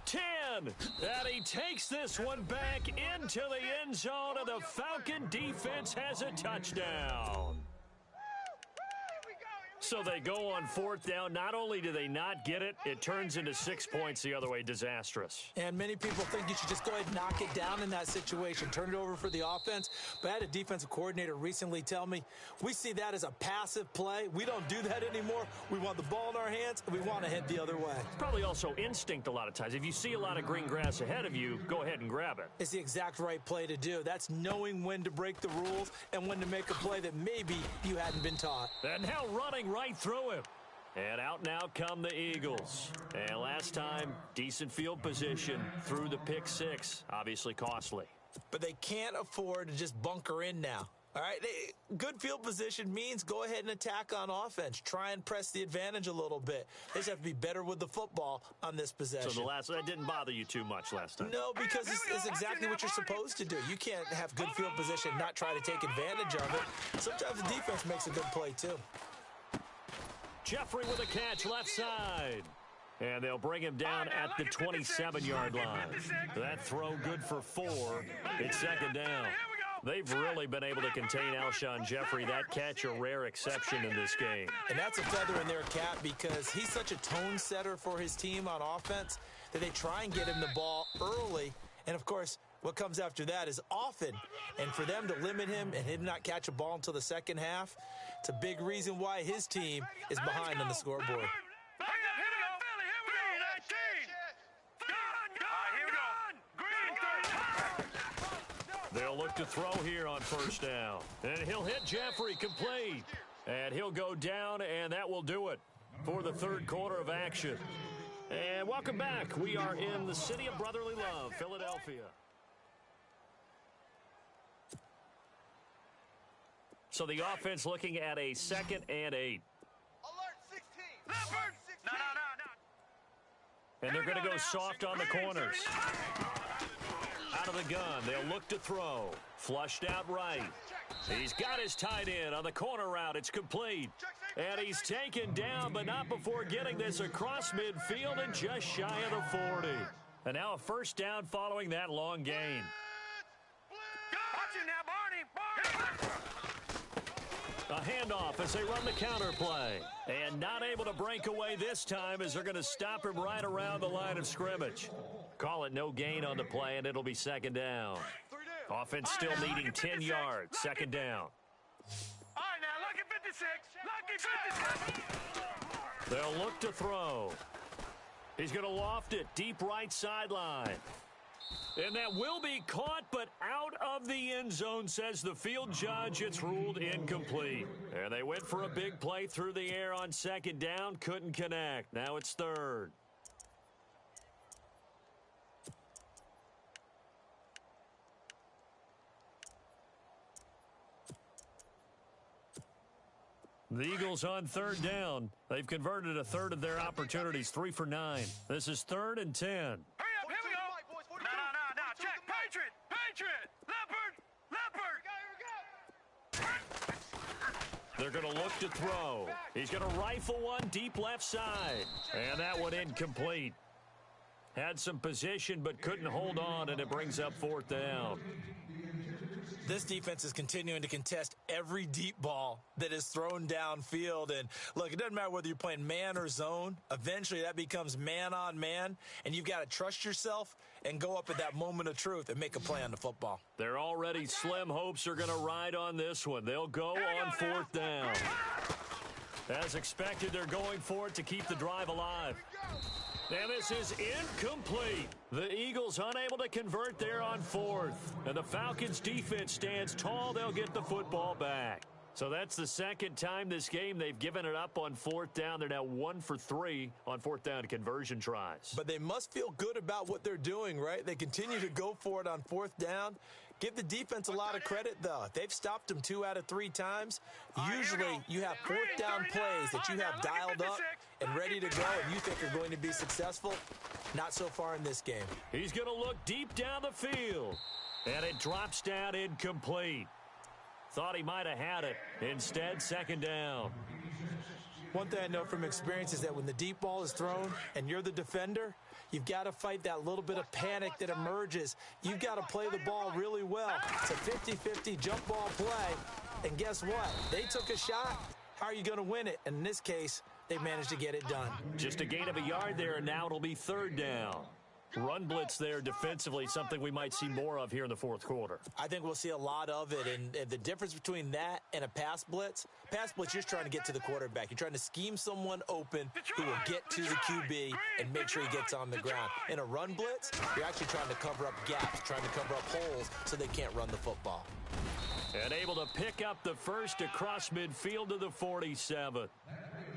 10. And he takes this one back into the end zone, and the Falcon defense has a touchdown. So they go on 4th down. Not only do they not get it, it turns into 6 points the other way. Disastrous. And many people think you should just go ahead and knock it down in that situation. Turn it over for the offense. But I had a defensive coordinator recently tell me, we see that as a passive play. We don't do that anymore. We want the ball in our hands, and we want to head the other way. Probably also instinct a lot of times. If you see a lot of green grass ahead of you, go ahead and grab it. It's the exact right play to do. That's knowing when to break the rules and when to make a play that maybe you hadn't been taught. And now running right through him. And out now come the Eagles. And last time, decent field position through the pick 6. Obviously costly. But they can't afford to just bunker in now. All right, good field position means go ahead and attack on offense. Try and press the advantage a little bit. They just have to be better with the football on this possession. So that didn't bother you too much last time? No, because it's exactly what you're supposed to do. You can't have good field position and not try to take advantage of it. Sometimes the defense makes a good play, too. Jeffrey with a catch left side. And they'll bring him down at the 27-yard line. That throw good for 4. It's second down. They've really been able to contain Alshon Jeffrey. That catch a rare exception in this game. And that's a feather in their cap because he's such a tone setter for his team on offense that they try and get him the ball early. And, of course, what comes after that is often. And for them to limit him and him not catch a ball until the second half, it's a big reason why his team is behind on the scoreboard. They'll look to throw here on first down. And he'll hit Jeffrey complete. And he'll go down, and that will do it for the third quarter of action. And welcome back. We are in the city of brotherly love, Philadelphia. So the offense looking at a 2nd and 8. Alert 16. Alert 16. No. And they're going to go soft on the corners. Out of the gun, they'll look to throw. Flushed out right. He's got his tight end on the corner route. It's complete. And he's taken down, but not before getting this across midfield and just shy of the 40. And now a first down following that long gain. Watch it now, Barney. A handoff as they run the counter play. And not able to break away this time as they're going to stop him right around the line of scrimmage. Call it no gain on the play, and it'll be second down. Offense still needing 10 yards. Second down. All right, now, look at 56. Look at 56. They'll look to throw. He's going to loft it deep right sideline. And that will be caught, but out of the end zone, says the field judge. It's ruled incomplete. And they went for a big play through the air on second down. Couldn't connect. Now it's third. The Eagles on third down. They've converted a third of their opportunities, 3 for 9. This is 3rd and 10. Hurry up, here we go. No. Check. Patriot. Leopard. They're going to look to throw. He's going to rifle one deep left side. And that one incomplete. Had some position but couldn't hold on, and it brings up 4th down. This defense is continuing to contest every deep ball that is thrown downfield. And, look, it doesn't matter whether you're playing man or zone. Eventually, that becomes man on man, and you've got to trust yourself and go up at that moment of truth and make a play on the football. Their already slim hopes are going to ride on this one. They'll go on 4th down. As expected, they're going for it to keep the drive alive. And this is incomplete. The Eagles unable to convert there on 4th. And the Falcons defense stands tall. They'll get the football back. So that's the second time this game they've given it up on 4th down. They're now 1 for 3 on 4th down conversion tries. But they must feel good about what they're doing, right? They continue to go for it on 4th down. Give the defense a lot of credit, though. They've stopped them 2 out of 3 times. Usually, you have 4th down plays that you have dialed up and ready to go and you think are going to be successful. Not so far in this game. He's going to look deep down the field. And it drops down incomplete. Thought he might have had it. Instead, 2nd down. One thing I know from experience is that when the deep ball is thrown and you're the defender, you've got to fight that little bit of panic that emerges. You've got to play the ball really well. It's a 50-50 jump ball play. And guess what? They took a shot. How are you going to win it? And in this case, they managed to get it done. Just a gain of a yard there, and now it'll be 3rd down. Run blitz there defensively, something we might see more of here in the 4th quarter. I think we'll see a lot of it, and the difference between that and a pass blitz, you're just trying to get to the quarterback. You're trying to scheme someone open who will get to the QB and make sure he gets on the ground. In a run blitz, you're actually trying to cover up gaps, trying to cover up holes so they can't run the football. And able to pick up the first across midfield to the 47.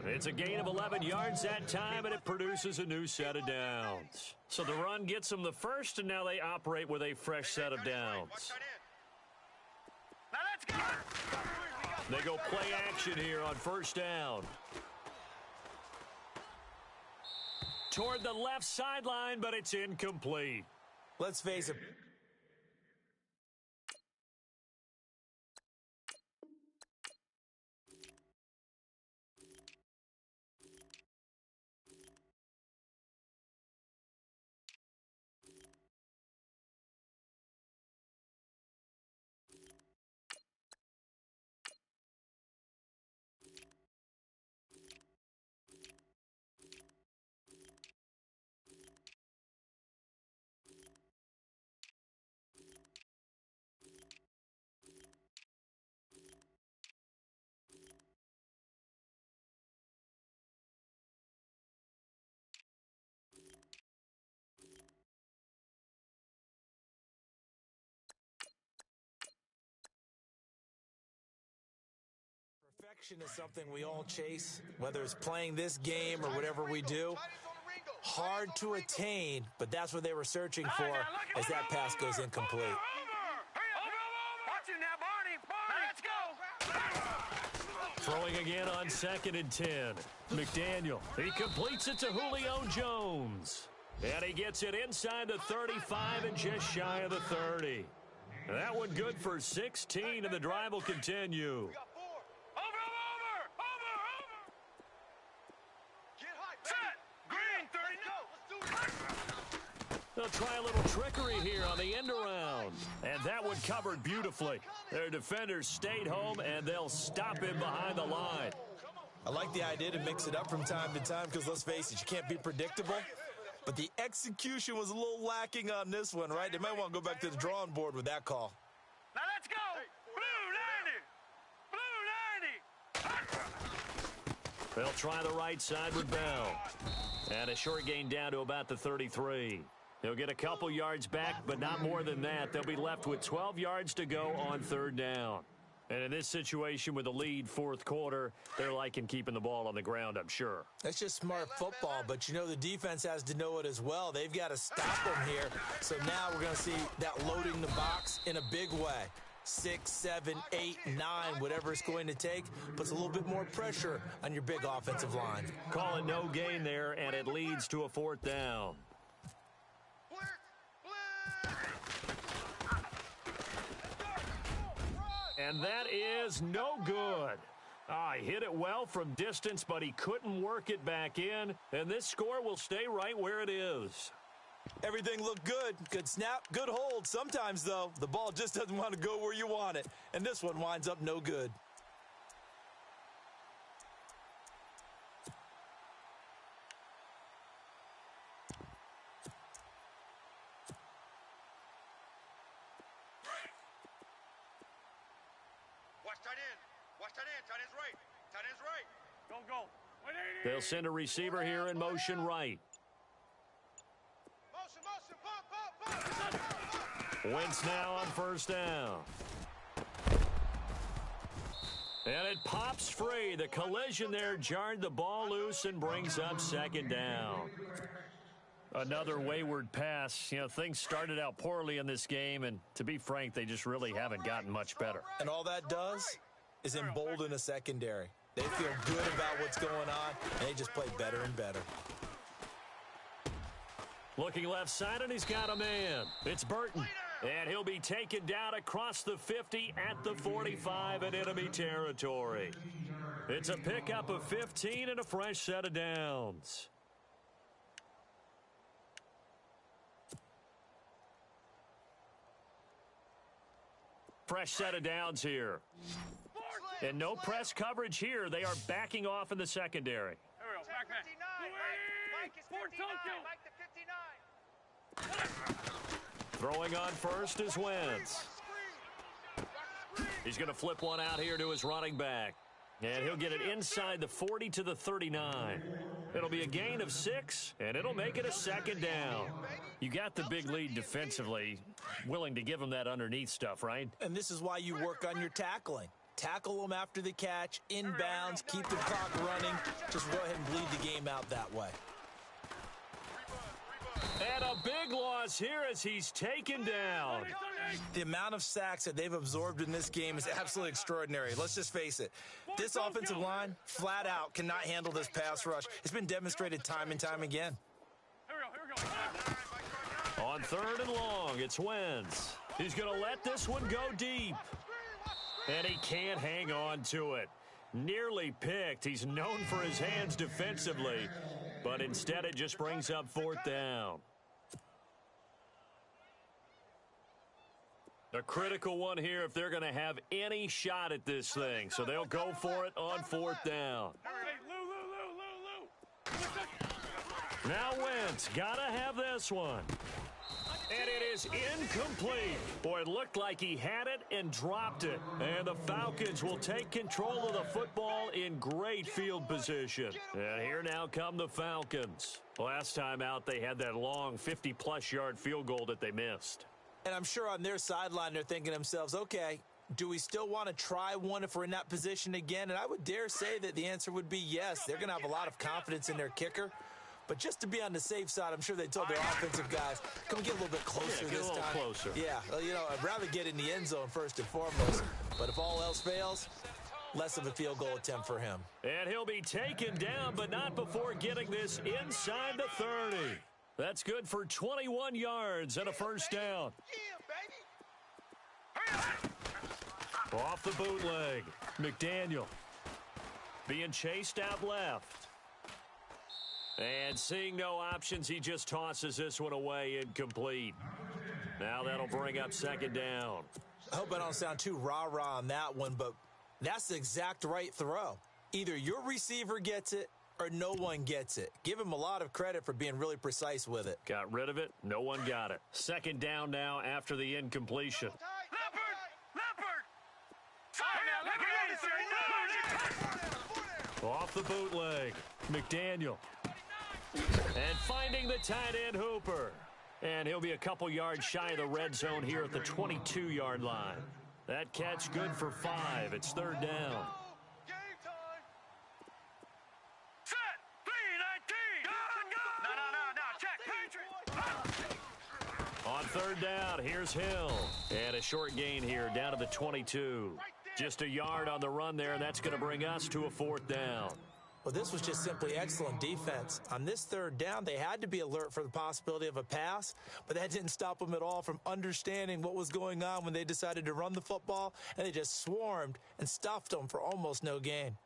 It's a gain of 11 yards that time, and it produces a new set of downs. So the run gets them the first, and now they operate with a fresh set of downs. Now let's go. They go play action here on 1st down. Toward the left sideline, but it's incomplete. Let's face it. Perfection is something we all chase, whether it's playing this game or whatever we do. Hard to attain, but that's what they were searching for as that pass goes incomplete. Watch him now, Barney. Let's go. Throwing again on 2nd and 10. McDaniel, he completes it to Julio Jones. And he gets it inside the 35 and just shy of the 30. And that one good for 16, and the drive will continue. They'll try a little trickery here on the end around. And that one covered beautifully. Their defenders stayed home, and they'll stop him behind the line. I like the idea to mix it up from time to time because, let's face it, you can't be predictable. But the execution was a little lacking on this one, right? They might want to go back to the drawing board with that call. Now let's go. Blue 90. They'll try the right side with Bell. And a short gain down to about the 33. They'll get a couple yards back, but not more than that. They'll be left with 12 yards to go on 3rd down. And in this situation with the lead 4th quarter, they're liking keeping the ball on the ground, I'm sure. That's just smart football, but you know the defense has to know it as well. They've got to stop them here. So now we're going to see that loading the box in a big way. 6, 7, 8, 9, whatever it's going to take, puts a little bit more pressure on your big offensive line. Call it no gain there, and it leads to a 4th down. And that is no good. He hit it well from distance, but he couldn't work it back in, and this score will stay right where it is. Everything looked good. Good snap, good hold. Sometimes, though, the ball just doesn't want to go where you want it, and this one winds up no good. Watch tight end. Watch tight end. Tight end's right. Tight end's right. Go, go. They'll send a receiver here in motion right. Motion, pump. Wentz now on 1st down. And it pops free. The collision there jarred the ball loose and brings up 2nd down. Another wayward pass. You know, things started out poorly in this game, and to be frank, they just really haven't gotten much better. And all that does is embolden a secondary. They feel good about what's going on, and they just play better and better. Looking left side, and he's got a man. It's Burton. And he'll be taken down across the 50 at the 45 in enemy territory. It's a pickup of 15 and a fresh set of downs. Fresh set of downs here. And no press coverage here. They are backing off in the secondary. There we go. Back man. 59. Mike is 59. Throwing on first is Wentz. He's going to flip one out here to his running back. And he'll get it inside the 40 to the 39. It'll be a gain of 6, and it'll make it a 2nd down. You got the big lead defensively, willing to give him that underneath stuff, right? And this is why you work on your tackling. Tackle them after the catch, inbounds, keep the clock running. Just go ahead and bleed the game out that way. And a big loss here as he's taken down. The amount of sacks that they've absorbed in this game is absolutely extraordinary. Let's just face it. This offensive line, flat out, cannot handle this pass rush. It's been demonstrated time and time again. Here we go. On 3rd and long, it's Wentz. He's going to let this one go deep. And he can't hang on to it. Nearly picked. He's known for his hands defensively. But instead, it just brings up 4th down. A critical one here if they're going to have any shot at this thing. So they'll go for it on 4th down. Now Wentz got to have this one. And it is incomplete. Boy, it looked like he had it and dropped it. And the Falcons will take control of the football in great field position. And here now come the Falcons. Last time out, they had that long 50-plus yard field goal that they missed. And I'm sure on their sideline, they're thinking to themselves, okay, do we still want to try one if we're in that position again? And I would dare say that the answer would be yes. They're going to have a lot of confidence in their kicker. But just to be on the safe side, I'm sure they told their offensive guys, come get a little bit closer this time. Closer. Yeah, well, you know, I'd rather get in the end zone first and foremost. But if all else fails, less of a field goal attempt for him. And he'll be taken down, but not before getting this inside the 30. That's good for 21 yards and a 1st down. Off the bootleg. McDaniel being chased out left. And seeing no options, he just tosses this one away, incomplete. Now that'll bring up 2nd down. I hope I don't sound too rah-rah on that one, but that's the exact right throw. Either your receiver gets it or no one gets it. Give him a lot of credit for being really precise with it. Got rid of it. No one got it. 2nd down now after the incompletion. Off the bootleg. McDaniel. And finding the tight end Hooper. And he'll be a couple yards shy of the red zone here at the 22-yard line. That catch good for 5. It's 3rd down. On third down, here's Hill. And a short gain here down to the 22. Just a yard on the run there, and that's going to bring us to a fourth down. Well, this was just simply excellent defense. On this third down, they had to be alert for the possibility of a pass, but that didn't stop them at all from understanding what was going on when they decided to run the football, and they just swarmed and stuffed them for almost no gain.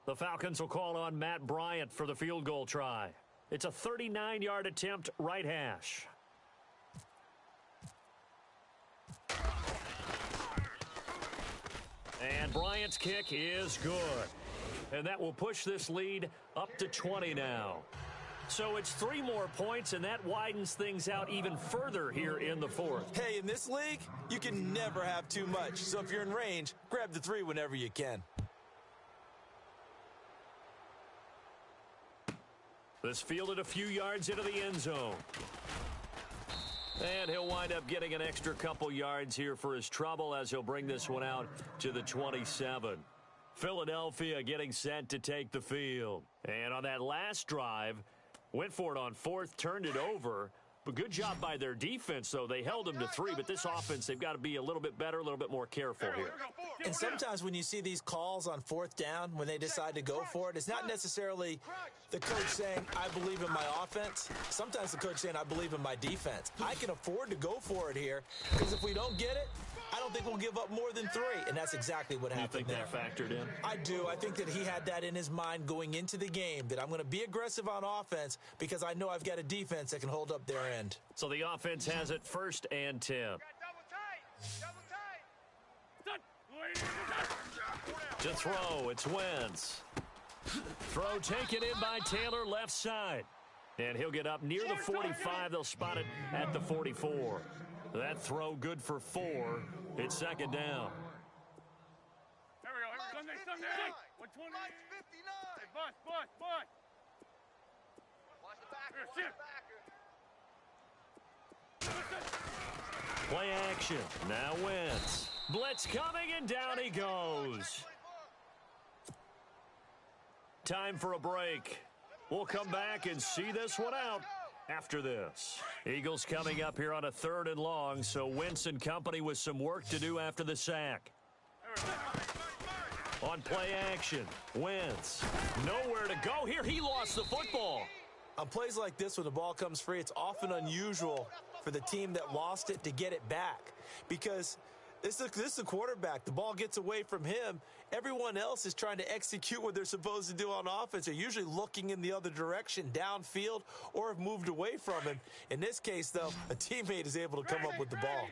The Falcons will call on Matt Bryant for the field goal try. It's a 39-yard attempt, right hash. And Bryant's kick is good. And that will push this lead up to 20 now. So it's 3 more points, and that widens things out even further here in the fourth. Hey, in this league, you can never have too much. So if you're in range, grab the 3 whenever you can. This fielded a few yards into the end zone. And he'll wind up getting an extra couple yards here for his trouble as he'll bring this one out to the 27. Philadelphia getting set to take the field. And on that last drive, went for it on fourth, turned it over. But good job by their defense, though. They held them to 3, but this offense, they've got to be a little bit better, a little bit more careful here. And sometimes when you see these calls on fourth down, when they decide to go for it, it's not necessarily the coach saying, I believe in my offense. Sometimes the coach saying, I believe in my defense. I can afford to go for it here, because if we don't get it, I don't think we'll give up more than 3, and that's exactly what happened there. You think that factored in? I do. I think that he had that in his mind going into the game, that I'm going to be aggressive on offense because I know I've got a defense that can hold up their end. So the offense has it 1st and 10. Double tight. To throw, it's Wentz. Throw taken in by Taylor, left side. And he'll get up near the 45. They'll spot it at the 44. That throw good for 4. It's 2nd down. There we go. Sunday. 120. Lights 59. Hey, bus. Watch the backer. Here, Watch sit. the backer. Play action. Now Wentz. Blitz coming, and down he goes. Time for a break. We'll come back and see this one out after this. Eagles coming up here on a 3rd and long, so Wentz and company with some work to do after the sack. On play action, Wentz. Nowhere to go here. He lost the football. On plays like this, when the ball comes free, it's often unusual for the team that lost it to get it back, because this is a quarterback. The ball gets away from him. Everyone else is trying to execute what they're supposed to do on offense. They're usually looking in the other direction, downfield, or have moved away from him. In this case, though, a teammate is able to come up with the ball.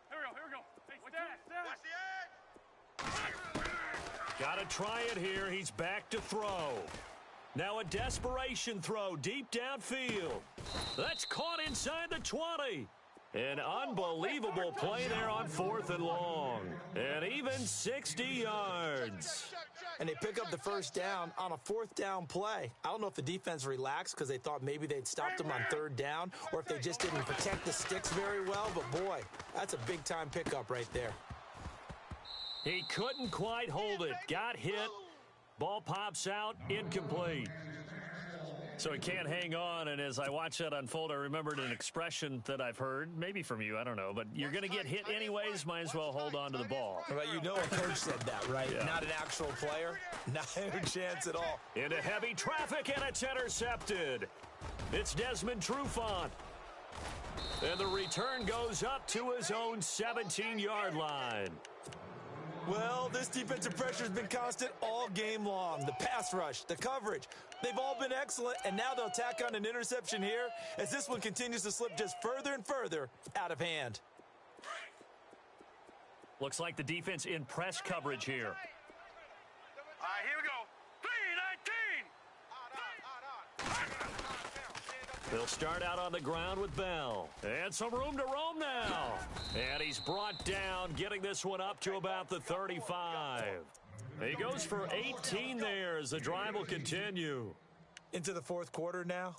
Here we go. Hey, Watch the edge. Got to try it here. He's back to throw. Now a desperation throw deep downfield. That's caught inside the 20. An unbelievable play there on 4th and long. And even 60 yards. And they pick up the 1st down on a 4th down play. I don't know if the defense relaxed because they thought maybe they'd stopped them on 3rd down, or if they just didn't protect the sticks very well. But, boy, that's a big-time pickup right there. He couldn't quite hold it. Got hit. Ball pops out. Incomplete. So he can't hang on, and as I watch that unfold, I remembered an expression that I've heard, maybe from you, I don't know, but you're going to get hit anyways, might as well hold on to the ball. Well, you know a coach said that, right? Yeah. Not an actual player. Not a chance at all. Into heavy traffic, and it's intercepted. It's Desmond Trufant. And the return goes up to his own 17-yard line. Well, this defensive pressure has been constant all game long. The pass rush, the coverage, they've all been excellent, and now they'll tack on an interception here as this one continues to slip just further and further out of hand. Looks like the defense in press coverage here. All right, here we go. 3-19. They'll start out on the ground with Bell. And some room to roam now. And he's brought down, getting this one up to about the 35. He goes for 18 there as the drive will continue. Into the 4th quarter now.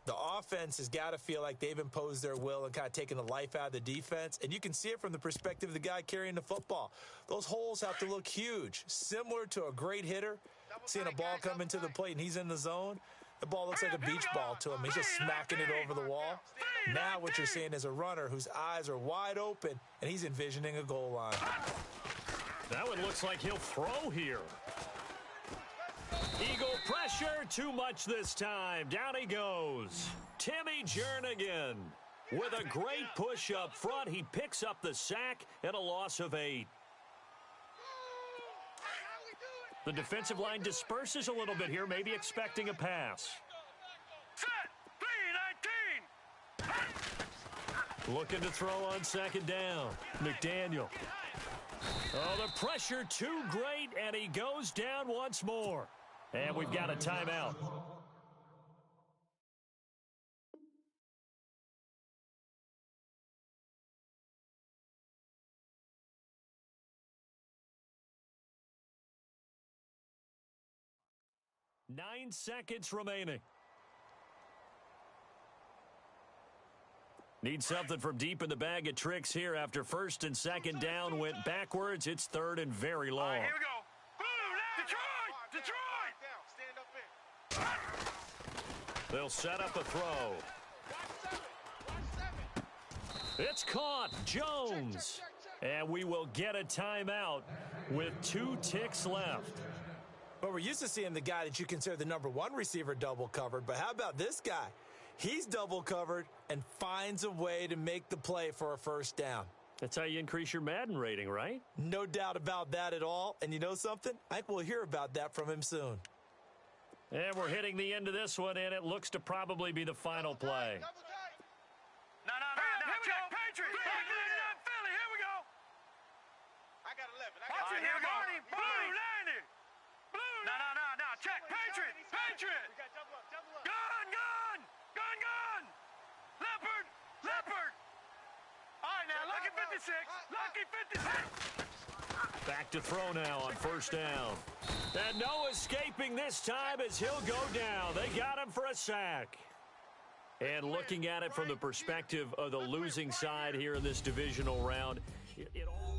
The offense has got to feel like they've imposed their will and kind of taken the life out of the defense. And you can see it from the perspective of the guy carrying the football. Those holes have to look huge, similar to a great hitter. Seeing a ball come into the plate and he's in the zone. The ball looks like a beach ball to him. He's just smacking it over the wall. Now what you're seeing is a runner whose eyes are wide open, and he's envisioning a goal line. That one looks like he'll throw here. Eagle pressure, too much this time. Down he goes. Timmy Jernigan with a great push up front. He picks up the sack and a loss of 8. The defensive line disperses a little bit here, maybe expecting a pass. Set. 3-19. Looking to throw on second down. McDaniel. Oh, the pressure too great, and he goes down once more. And we've got a timeout. Nine seconds remaining. Need something from deep in the bag of tricks here after first and second down went backwards. It's third and very long. All right, here we go. Blue, Detroit! Detroit! They'll set up a throw. It's caught. Jones. And we will get a timeout with 2 ticks left. But we're used to seeing the guy that you consider the number 1 receiver double covered. But how about this guy? He's double covered and finds a way to make the play for a first down. That's how you increase your Madden rating, right? No doubt about that at all. And you know something? I think we'll hear about that from him soon. And we're hitting the end of this one, and it looks to probably be the final play. No. Check, Patriot! Philly, here we go! I got 11. All right, here we go. Blue, 90! Blue, no. Check, Patriot! Patriot! We got double up. Gun! Leopard! All right, now, lucky 56. Lucky 56. Back to throw now on first down. And no escaping this time as he'll go down. They got him for a sack. And looking at it from the perspective of the losing side here in this divisional round, it all...